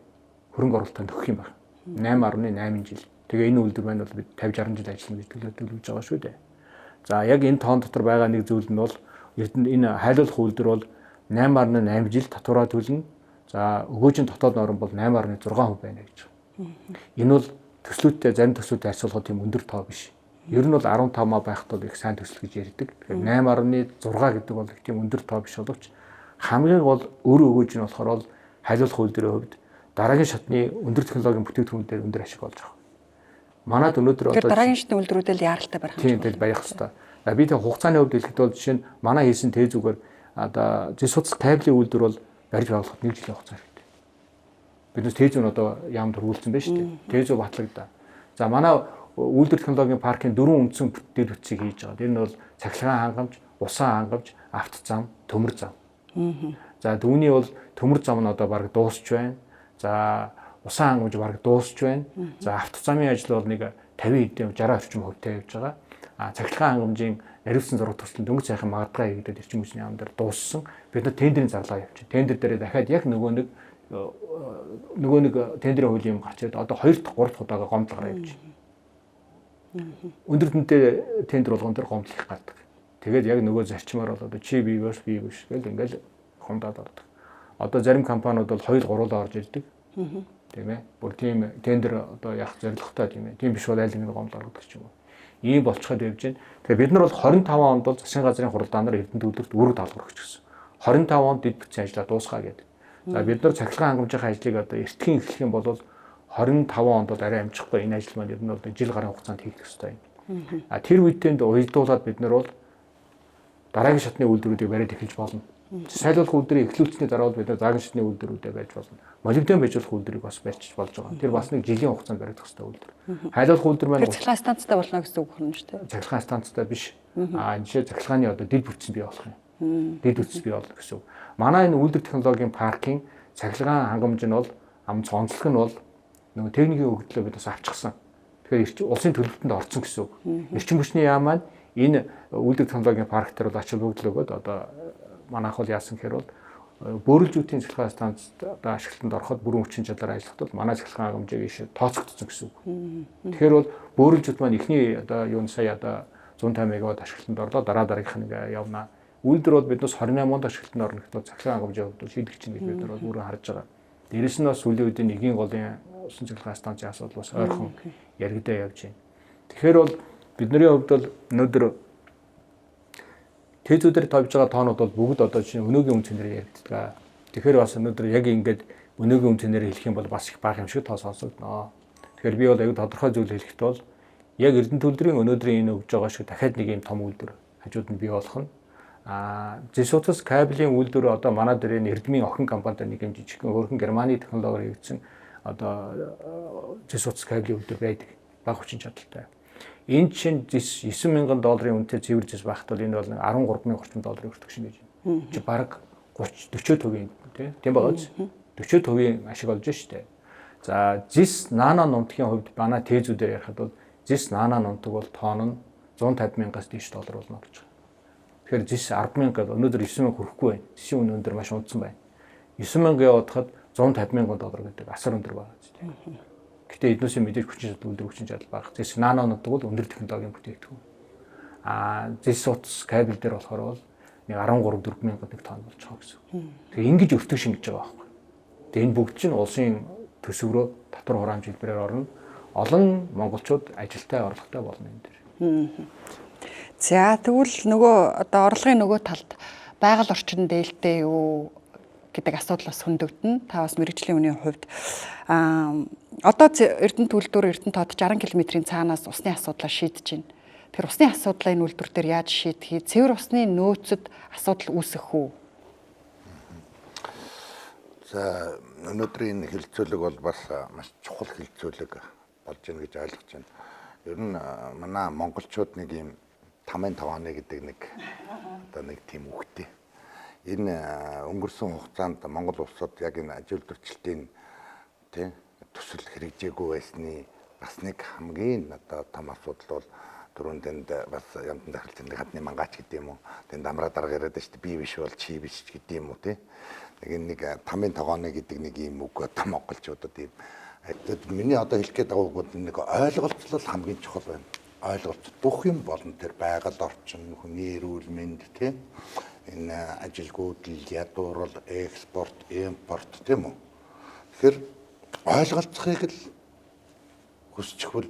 хөрөнгө оруулалтанд өгөх юм байна. 8.8 жил. Тэгээ энэ үйлдвэр маань бол бид 50-60 жил ажиллана гэж төлөвлөж байгаа шүү дээ. За яг энэ тоон дотор байгаа нэг зүйл нь бол Эрдэнэт энэ хайлуулах үйлдвэр бол 8.8 жил татвараа төлнө. За өгөөжийн дотоод норм бол 8.6% байна гэж байна. Энэ бол төслүүдтэй зарим төслүүдтэй харьцуулахад тийм өндөр тоо биш. Ер нь бол 15 маа байхад бол их сайн төсөл гэж ярьдаг. Тэгэхээр 8.6 гэдэг бол их тийм өндөр тоо биш боловч хамгийн гол өөр өгөөж нь болохоор бол хариулах үйлдвэрийн хувьд дараагийн шатны өндөр технологийн бүтээгдэхүүн дээр өндөр ашиг болж байгаа. Манайд өнөөдөр одоо дараагийн шатны үйлдвэрүүдэл яаралтай барих юм. Тийм тэл баях хэвээр. Би тэг хугацааны хувьд хэлэхэд бол жишээ нь манай хийсэн тээ зүгээр одоо зэс судас кабелийн үйлдвэр бол барьж байгуулахад 1 жилийн хугацаа хэрэгтэй. Биднес тээ зүүн одоо яамд хөрвүүлсэн байна шүү дээ. Тээ зүү батлагдаа. За манай үйлдвэр технологийн паркийн 4 үндсэн бүтээл бүтцийг хийж байгаа. Тэр нь бол цахилгаан хангамж, усан хангамж, автозам, төмөр зам. За түүний бол төмөр зам нь одоо бараг дуусч байна. За усан хангамж бараг дуусч байна. За автозамын ажил бол нэг 50 60 орчим хувьтай явж байгаа. Цахилгаан хангамжийн наривсан зураг туслан дөнгөж сайхан магадгаа хийгдээд эрчим хүчний яам дээр дууссан. Бид нар тендерийн зарлага явуулчихсан. Тендер дээр дахиад яг нөгөө нэг тендерийн хуулийн юм гарч ирээд одоо 2 дахь 3 дахь удаага гомдлогоо явуулж байна. Өндөр дүнтэй тендер болгон дээр гомдлох гардаг. Тэгээд яг нөгөө зарчмаар бол одоо чи бий биш гэл ингээл хумдаад ордог. Одоо зарим компаниуд бол 2 3-аар орж ирдэг. Тийм ээ. Бүр тийм тендер одоо явах зорилготой тийм ээ. Тийм биш бол аль нэг гомдол гаргадаг ч юм уу. Ийм болчиход явж байна. Тэгэхээр бид нар бол 25 онд бол засгийн газрын хуралдаанаар Эрдэнэ төлөвлөлт үүрэг даалгавар өгч гисэн. 25 онд дэд бүтцийн ажлаа дуусгаа гэдэг. За бид нар цахилгаан хангамжийн ажлыг одоо эртхэн эхлэх юм бол 25 онд бол арай амжихгүй энэ ажил маань ер нь бол жил гарын хугацаанд хийх ёстой юм. Тэр үедэнд уялдуулаад бид нар бол дараагийн шатны үйлдвэрүүдийг бариад эхэлж болно. Сайлуулах үйлдвэрийг эхлүүлсний дараа бол бид нар дараагийн шатны үйлдвэрүүдээ байж болно. Молибден байжуулах үйлдвэрийг бас барьж болж байгаа. Тэр бас нэг жилийн хугацаанд баригдах ёстой үйлдвэр. Хайлуулах үйлдвэр маань цахилгаан станцтай болно гэсэн үг юм шүү дээ. Цахилгаан станцтай биш. Жишээ цахилгааны одоо дэд бүтцэн бий болох юм. Дэд бүтц бий болох гэсэн үг. Манай энэ үйлдвэр технологийн паркийн цахилгаан хангамж нь бол онцлог нь бол нөгөө техникийн өгөгдлөө бид бас авчихсан. Тэгэхээр улсын төлөвлөлтөнд орсон гэсэн үг. Эрчим хүчний яам маань энэ үйлдвэр технологийн парк дээр бол ач холбогдол өгөөд одоо манайх бол яасан гэхээр бол бөөрөлжүүдийн цахилгаан станцд одоо ашиглалтанд ороход бүрэн хүчин чадлаар ажиллахад бол манай цахилгаан хангамжийг ийш тооцогдсон гэсэн үг. Тэгэхээр бол бөөрөлжүүд маань эхний одоо юун сая одоо 150 мегаватт ашиглалтанд орлоо дараагийнх нь явна. Үйлдвэр бол биднээс 28 онд ашиглалтанд орно гэхэд цахилгаан хангамжийн хувьд шийдэгч чинь гэж бид нар бол бүрэн харж байгаа. Дээрэс нь бас сүүлийн үед нэгийн голын усан цахилгаан станцын асуудал бас ойрхон яригдаа явж байна. Тэгэхээр бол бидний хувьд бол өнөөдөр тээзүүдээр товж байгаа тоонууд бол бүгд одоо чинь өнөөгийн үнцээр яригддаг. Тэгэхээр бас өнөөдөр яг ингээд өнөөгийн үнцээр хэлэх юм бол бас их бага юм шиг тоо сонсогдноо. Тэгэхээр би бол аюу тодорхой зүйл хэлэхэд бол яг Эрдэнэ төлөвлөрийн өнөөдрийн энэ өгж байгаа шиг дахиад нэг юм том үйлдвэр хажууд нь бий болох нь. Зэсутас кабелийн үйлдвэр одоо манай дээр энэ Эрдмийн охин компанид нэг юм жижигхэн өөрхөн Германы технологиор хийгдсэн одоо зэсутас кабелийн үйлдвэр байдаг. Бага хүчин чадалтай. Энэ чинь $9,000 үнэтэй цэвэр зэс байхад бол энэ бол $13,000 хүртэх шиг гэж байна. Чи бараг 30-40% тийм байгаа биз? 40% ашиг олж штэ. За зэс нано номтгийн хувьд манай тээзүүдээр ярихад бол зэс нано номтог бол тоон нь $150,000-аас дээш болно гэж байна. Тэгэхээр зэс 10,000 өнөөдөр 9,000 хүрэхгүй байна. Зэсийн үнэ өндөр маш унтсан байна. 9,000 явуудахад $150,000 гэдэг асар өндөр байгаа зү. Гэтэ эднээсээ мэдээж хүчин чадал өндөр хүчин чадал баг. Зэс нано нутаг бол өндөр технологийн бүтээгдэхүүн. Зэс утас кабель дээр болохоор бол нэг 13-4,000 тонн болж байгаа гэсэн. Тэгээ ингэж өртөг шингэж байгаа байхгүй. Тэгээ энэ бүгд чинь улсын төсөв рүү татвар хураамж хэлбэрээр орно. Олон монголчууд ажилтай орлоготой болно энэ дэр. За тэгвэл нөгөө одоо орлогын нөгөө талд байгаль орчин дээлтэй юу гэдэг асуудал бас хөндөгдөн. Та бас мэргэжлийн үнийн хувьд одоо Эрдэнэ төлөвлөлтөөр Эрдэнэ тод 60 км-ийн цаанаас усны асуудлаа шийдэж байна. Тэгэхээр усны асуудлаа энэ үйлдвэр дээр яаж шийдэх? Цэвэр усны нөөцөд асуудал үүсэх үү? За өнөөдрийн хилцүүлэг бол бас маш чухал хилцүүлэг болж байна гэж ойлгож байна. Ер нь манай монголчууд нэг юм 5-5 оны гэдэг нэг одоо нэг тийм үгтэй. Энэ өнгөрсөн хугацаанд Монгол улсад яг энэ аж үйлдвэрчлэлтийн тийм төсөл хэрэгжээгүй байсны бас нэг хамгийн одоо том асуудал бол түрүүнд бас яндан дахилтны хадны мангаач гэдэг юм уу. Тэнд амраа дарга яриад шүү дээ. Би биш бол чи биш гэдэг юм уу тийм. Нэг 5-5 оны гэдэг нэг юм үг одоо монголчуудад ийм. Миний одоо хэлэх гээд байгаа үг нэг ойлголцол хамгийн чухал байна. Ойлголцол бүх юм болно тэр байгаль орчин, хүний эрүүл мэнд тийм. энэ ажилгүйдэл, ядуурл, экспорт, импорт тийм үү. Тэгэхээр ойлголцохыг л хүсчихвэл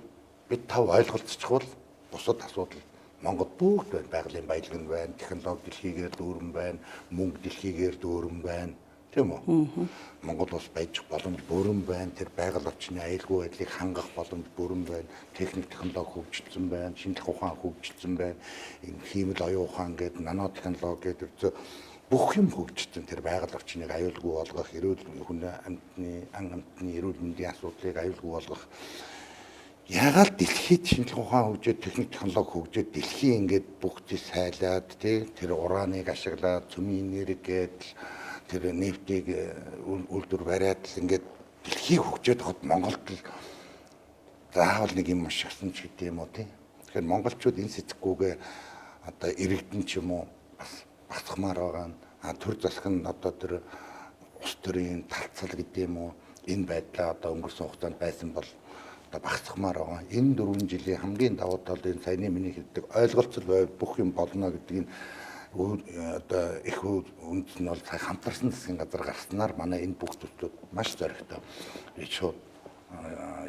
бид тав ойлголцчихвол бусад асуудал Монгол бүгд байна. Байгалийн баялаг нь байна, технологи дэлхийгээр дүүрэн байна, мөнгө дэлхийгээр дүүрэн байна. Тийм үү? Монгол улс байж боломж бүрэн байна. Тэр байгаль орчны аюулгүй байдлыг хангах боломж бүрэн байна. Техник технологи хөгжиж байна, шинжлэх ухаан хөгжиж байна. Энэ хиймэл оюун ухаан гэдэг нано технологи гэдэг бүх юм хөгжиж тэр байгаль орчныг аюулгүй болгох, эрүүл хүнээ амтны эрүүл мэндийн асуудлыг аюулгүй болгох. Яагаад дэлхийд шинжлэх ухаан хөгжөөд техник технологи хөгжөөд дэлхийн ингээд бүх зүйл сайлаад тэр ураныг ашиглаад цөмийн энерги гэдэл тэр нефтийг үйлдвэр бариад л ингээд дэлхийг хөгжөөд хад Монголд л заавал нэг юм маш асан ч гэдэг юм уу тийм. Тэгэхээр монголчууд энэ сэцгүүгээ одоо иргэдэн ч юм уу бас бацхмаар байгаа нь төр засаг нь одоо тэр ус төрийн талцал гэдэг юм уу энэ байдлаа одоо өнгөрсөн хугацаанд байсан бол багцхмаар байгаа. Энэ 4 жилийн хамгийн давуу тал энэ саяны миний хэлдэг ойлголцол байв бүх юм болно гэдгийг одоо их үндэс нь бол сая хамтарсан засгийн газар гарснаар манай энэ бүх төслүүд маш зоригтой шууд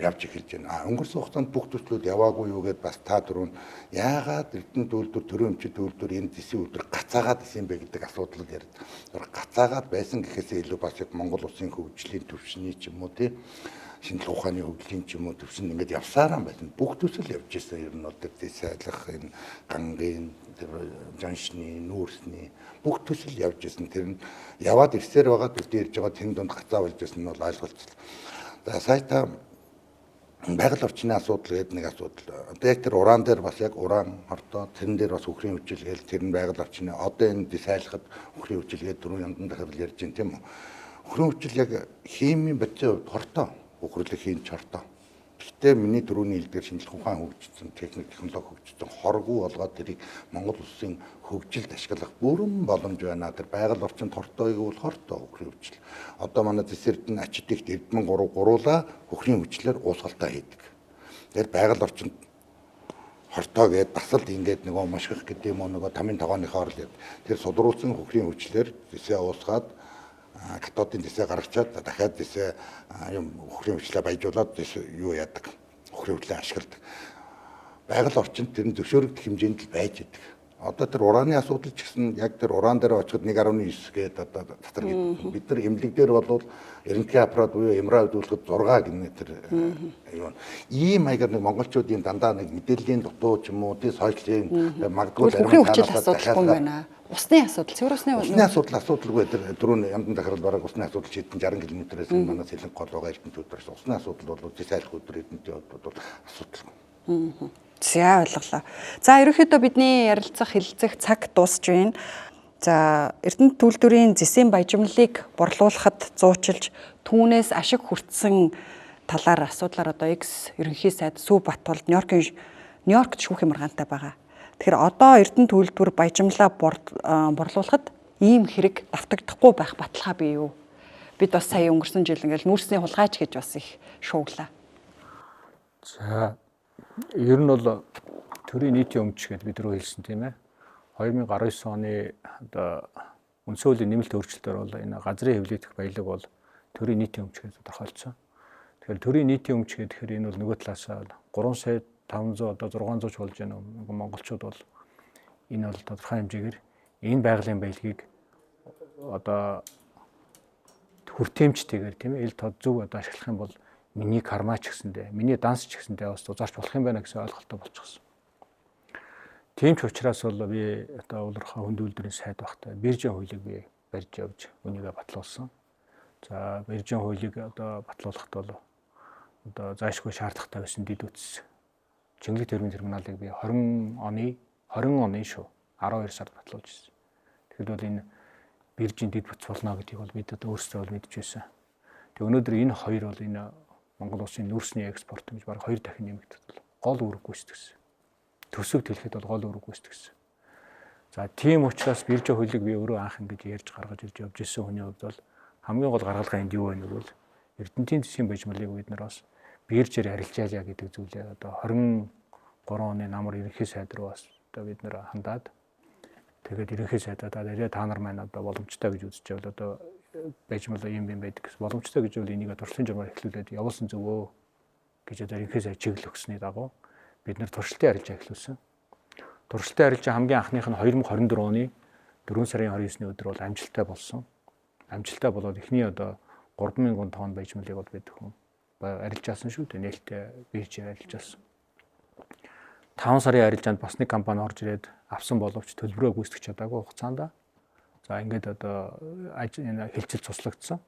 явж эхэлж байна. Өнгөрсөн хугацаанд бүх төслүүд яваагүй юу гэдээ бас та дөрөв нь яагаад эрдэнэ төлөвлөлтөөр төрийн өмчит төлөвлөлтөөр энэ дэсийн үйлдвэр гацаагаад исэн бэ гэдэг асуудал яриад. Гацаагаад байсан гэхээсээ илүү бас Монгол улсын хөгжлийн төвшний ч юм уу тийм шинжлэх ухааны хөгжлийн ч юм уу төвшин ингээд явсараа байсан. Бүх төсөл явж ирсэн ер нь бол тэр сайлах энэ гангийн тэр жаншны нүүрсний бүх төсөл явж ирсэн. Тэр нь яваад ирсээр байгаа төдий ирж байгаа тэн донд гацаа болж ирсэн нь бол ойлголцол. За сая байгаль орчны асуудал гэдэг нэг асуудал. Одоо яг тэр уран дээр бас яг уран хордоо тэрэн дээр бас үхрийн хүчил гээл тэр нь байгаль орчны одоо энэ дисайлахад үхрийн хүчил гэдэг дөрвөн яндан дахиад ярьж байна тийм үү. Үхрийн хүчил яг химийн бодисын хувьд хордоо ухралыг хийн чордоо. Гэхдээ миний дөрөвний хэлдгээр шинжлэх ухаан хөгжсөн, техник технологи хөгжсөн хоргүй болгоод тэрийг Монгол улсын хөгжилд ашиглах бүрэн боломж байна. Тэр байгаль орчинд хортойг бол хортоо үхрийн хүчил. Одоо манай Зэсэрдэн ачдыгт Эрдмэн гуруула үхрийн хүчлээр уусгалтаа хийдэг. Тэр байгаль орчинд хортоо гээд дасалд ингээд нөгөө мошгох гэдэг юм уу нөгөө тамийн тогооныхоор л тэр сулруулсан үхрийн хүчлэр зэсээ уусгаад катодын дэсээ гаргачаад дахиад дэсээ юм үхрийн хүчлээ баяжуулаад юу яадаг үхрийн хүчлээ ашигладаг. Байгаль орчинд тэр нь зөвшөөрөгдөх хэмжээнд л байж идэг. Одоо тэр ураны асуудал ч гэсэн яг тэр уран дээр очиход 1.9 гээд одоо татар гэдэг. Бид нар эмнэлэг дээр бол эрентгэн аппарат буюу эмраа хөдөлгөхөд 6 гинэ тэр юу. Ийм маягаар нэг монголчууд юм дандаа нэг мэдээллийн дутуу ч юм уу тий сошиалын магадгүй үхрийн хүчил асуудалгүй байна. Усны асуудал, цэвэр усны асуудалгүй тэр дөрөв яндан дахиад бараг усны асуудал шийдэн 60 км-ээс манай Сэлэнг гол байгаа эрдэнтүүдээс усны асуудал бол зэсайлах өдөр эрдэнтийн бол асуудалгүй. За ойлголоо. За ерөнхийдөө бидний ярилцах хэлэлцэх цаг дуусж байна. За эрдэнэт төлөвлөрийн зэсийн баяжмлыг борлуулахад зуучилж түүнээс ашиг хүртсэн талаар асуудлаар одоо X ерөнхий сайд Сүв Батболд Нью-Йоркт шүүхийн маргаантай байгаа. Тэгэхээр одоо эрдэнэт төлөвлөр баяжмлаа борлуулахад ийм хэрэг давтагдахгүй байх баталгаа бий юу? Бид бас сая өнгөрсөн жил ингээл нүүрсний хулгайч гэж бас их шууглаа. За ер нь бол төрийн нийтийн өмч гэдээ бид рүү хэлсэн тийм ээ. 2019 оны одоо үндсэн хуулийн нэмэлт өөрчлөлтөөр бол энэ газрын хэвлэгдэх баялаг бол төрийн нийтийн өмч гэж тодорхойлцсон. Тэгэхээр төрийн нийтийн өмч гэхээр энэ бол нөгөө талаас 3 сая 500 одоо 600 болж байна. Монголчууд бол энэ бол тодорхой хэмжээгээр энэ байгалийн баялагийг одоо хүртээмжтэйгээр тийм ээ ил тод зөв одоо ашиглах юм бол миний карма ч гэсэндээ, миний данс ч гэсэндээ бас зузаарч болох юм байна гэсэн ойлголттой болчихсон. Тийм ч учраас бол би одоо улирхаа хүнд үйлдвэрийн сайд багтаа биржийн хуулийг би барьж явж үнийгээ батлуулсан. За биржийн хуулийг одоо батлуулахад бол одоо заашгүй шаардлагатай байсан дид үтс Чингэг тэрмийн терминалыг би 20 оны шүү 12 сард батлуулж ирсэн. Тэгэхэд бол энэ биржийн дид бүтц болно гэдгийг бол бид одоо өөрсдөө бол мэдж байсан. Тэг өнөөдөр энэ хоёр бол энэ Монгол улсын нүүрсний экспорт гэж баг 2 дахин нэмэгдэл гол үүрэг гүйцэтгэсэн. Төсөв төлөхөд бол гол үүрэг гүйцэтгэсэн. За тийм учраас биржийн хуулийг би өөрөө анх ингэж ярьж гаргаж ирж явж ирсэн хүний хувьд бол хамгийн гол гаргалгаа энд юу вэ гэвэл Эрдэнэтийн засгийн баяжмлыг бид нар бас биржээр арилжаалаа гэдэг зүйлээ одоо 23 оны намар ерөнхий сайд руу бас одоо бид нэр хандаад тэгээд ерөнхий сайдаа та нар маань одоо боломжтой гэж үзэж байвал одоо байж болоо юм байдаг гэсэн боломжтой гэж бол энийг туршлагын журмаар эхлүүлээд явуулсан зөвөө гэж одоо ерөнхий сайд чиглэл өгсөний дагуу бид нар туршилтын арилжаа эхлүүлсэн. Туршилтын арилжаа хамгийн анхных нь 2024 оны 4 сарын 29-ний өдөр бол амжилттай болсон. Амжилттай болоод эхний одоо 3000 тонн баяжмалыг бол бид арилжаасан шүү дээ. Нээлттэй биржээр арилжаасан. 5 сарын арилжаанд бас нэг компани орж ирээд авсан боловч төлбөрөө гүйцэтгэж чадаагүй хугацаанд. За ингээд одоо хилцэл цуслагдсан.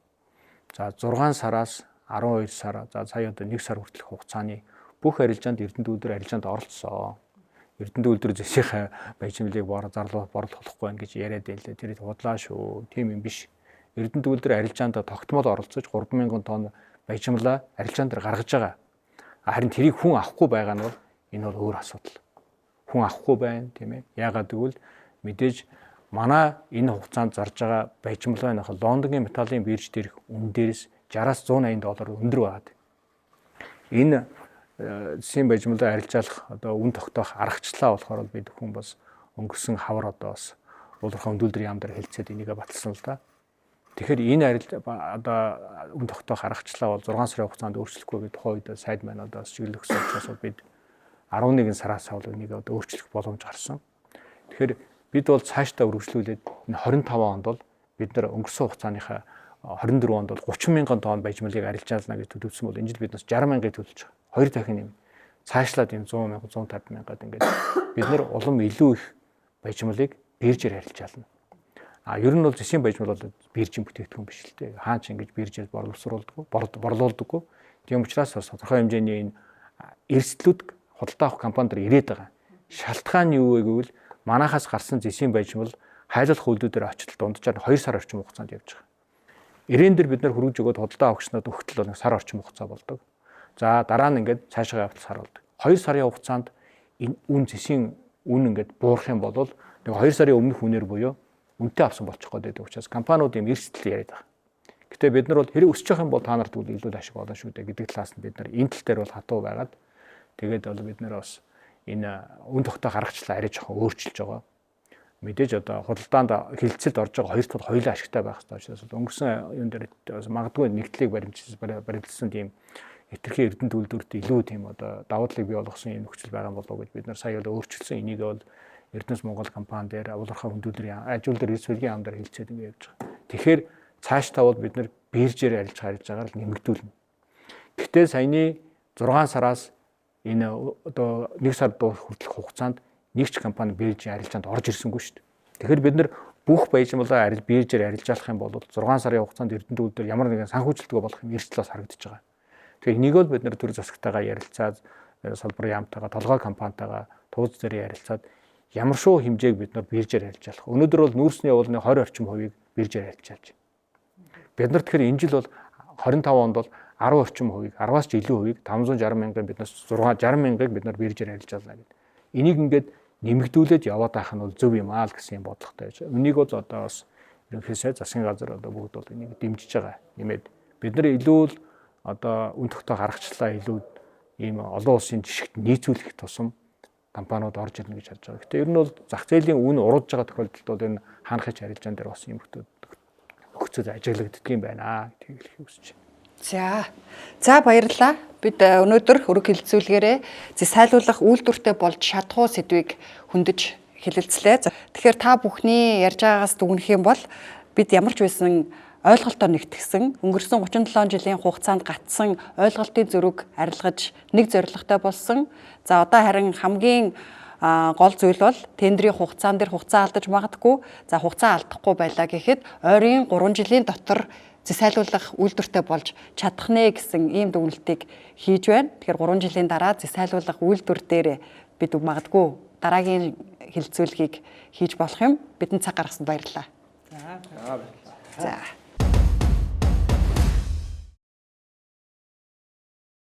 За 6 сараас 12 сар, за сая одоо 1 сар хүртэлх хугацааны бүх арилжаанд Эрдэнэтүйлдвэр арилжаанд оролцсон. Эрдэнэтүйлдвэр зэсийнхээ баяжмалыг зарлуулах болохгүй байна гэж яриад байлаа. Тэр худлаа шүү. Тийм юм биш. Эрдэнэтүйлдвэр арилжаанд тогтмол оролцож 3000 тонн баяжмалаа арилжаан дээр гаргаж байгаа. Харин тэрийг хүн авахгүй байгаа нь бол энэ бол өөр асуудал. Хүн авахгүй байна, тийм ээ. Яагаад гэвэл мэдээж манай энэ хугацаанд зарж байгаа баяжмалаа нөх Лондонгийн металлын бирж дээрх үн дээрээс 60-аас 180 доллар өндөр байгаад. Энэ засгийн баяжмалаа арилжаалах одоо үн тогтоох аргачлалаа болохоор бид хүн бас өнгөрсөн хавар одоо бас уулуурхай өндөлдөр яам дээр хэлцээд энийг баталсан л да. Тэгэхээр энэ одоо үн тогтоох аргачлалаа бол 6 сарын хугацаанд өөрчлөхгүй гэдэг тухайн үед сайд маань одоо чиглэл өгсөн учраас бид 11 сараас хавал энийг одоо өөрчлөх боломж гарсан. Тэгэхээр бид бол цаашдаа үргэлжлүүлээд энэ 25 онд бол бид нар өнгөрсөн хугацааныхаа 24 онд бол 30,000 тонн баяжмалыг арилжаална гэж төлөвлөсөн бол энэ жил бид нас 60,000-ыг төлөвлөж байгаа. Хоёр дахин юм. Цаашлаад энэ 100,000, 150,000-ад ингээд бид нар улам илүү их баяжмалыг биржээр арилжаална. Ер нь бол засгийн баяжмал бол биржийн бүтээгдэхүүн биш л дээ. Хаач ингэж биржээр борлуулдаггүй. Тийм учраас бас тодорхой хэмжээний энэ эрсдлүүд худалдаа авах компанид ирээд байгаа. Шалтгаан нь юу вэ гэвэл манахаас гарсан засгийн баяжмал хайлуулах үйлдвэрээр очил дунджаар 2 сар орчим хугацаанд явж байгаа. Ирээн дээр бид нар хөргөж өгөөд худалдаа авахчнууд өгтөл бол 1 сар орчим хугацаа болдог. За дараа нь ингээд цаашаа явбал сар болдог. 2 сарын хугацаанд энэ үн засгийн үн ингээд буурах юм бол нэг 2 сарын өмнөх үнээр буюу үнэтэй авсан болчих гээд байдаг учраас компаниуд юм эрсдэл яриад байгаа. Гэтэ бид нар бол хэрэг өсөж явах юм бол та нарт илүү ашиг болно шүү дээ гэдэг талаас нь бид нар энэ тал дээр бол хатуу байгаад тэгээд бол бид нар бас энэ үн тогтоох аргачлалаа арай жоохон өөрчилж байгаа. Мэдээж одоо худалдаанд хилцэлд орж байгаа хоёр тал хоёулаа ашигтай байх хэрэгтэй учраас өнгөрсөн юм дээр магадгүй нэгдлийг баримталсан тийм хэтэрхий Эрдэнэтүйлдвэрт илүү тийм одоо давуу талыг бий болгосон юм нөхцөл байгаа болов уу гэж бид нар сая бол өөрчилсөн. Энийг бол Эрдэнэс Монгол компани дээр уулуурхай хүндлэлийн ажилтны эсвэлгийн ам дээр хилцээд ингэ явж байгаа. Тэгэхээр цаашдаа бол бид нар биржээр арилж байгаагаар л нэмэгдүүлнэ. Гэхдээ саяны 6 сараас энэ одоо 1 сар хүртэлх хугацаанд нэг ч компани биржийн арилжаанд орж ирсэнгүй шүү дээ. Тэгэхээр бид нар бүх баяжмалаа биржээр арилжаалах юм бол 6 сарын хугацаанд Эрдэнэтүйлдвэр ямар нэгэн санхүүжилтгүй болох юм эрсдэл бас харагдаж байгаа. Тэгэхээр энийг бол бид нар төр засагтайгаа ярилцаад салбарын яамтайгаа толгой компанитайгаа тууз зэрэг ярилцаад ямар шоу хэмжээг бид нар биржээр арилжаалах. Өнөөдөр бол нүүрсний явуулны 20 орчим хувийг биржээр арилжаалж байна. Бид нар тэгэхээр энэ жил бол 25 онд бол 10 орчим хувийг 10-аас ч илүү хувийг 560,000 биднээс 60,000-ыг бид нар биржээр арилжаална гэдэг. Энийг ингээд нэмэгдүүлээд яваад байх нь бол зөв юм аа л гэсэн юм бодлоготой байж. Үнийг бол одоо бас ерөнхий сайд засгийн газар одоо бүгд бол энийг дэмжиж байгаа. Нэмээд бид нар илүү л одоо үн тогтоох аргачлалаа илүү ийм олон улсын жишгт нийцүүлэх тусам компаниуд орж ирнэ гэж харж байгаа. Гэтэ ер нь бол зах зээлийн үн уруудж байгаа тохиолдолд бол энэ хаанхач арилжаан дээр бас юм нөхцөл ажиглагддаг юм байна гэдгийг хэлэх хүсэж байна. За баярлалаа. Бид өнөөдөр хөрөг хилцүүлгээрээ сайлуулах үйлдвэртэй болж чадах сэдвийг хөндөж хэлэлцлээ. Тэгэхээр та бүхний ярьж байгаагаас дүгнэх юм бол бид ямар ч байсан ойлголтоор нэгтгэсэн өнгөрсөн 37 жилийн хугацаанд гатсан ойлголтын зөрүүг арилгаж нэг зорилготой болсон. За одоо харин хамгийн гол зүйл бол тендерийн хугацаан дээр хугацаа алдаж магадгүй. За хугацаа алдахгүй байлаа гэхэд ойрын 3 жилийн дотор зэсайлуулах үйлдвэртэй болж чадах нэ гэсэн ийм дүгнэлтийг хийж байна. Тэгэхээр 3 жилийн дараа зэсайлуулах үйлдвэр дээр бид магадгүй дараагийн хилцүүлгийг хийж болох юм. Бидэнд цаг гаргасан баярлалаа. За баярлалаа. За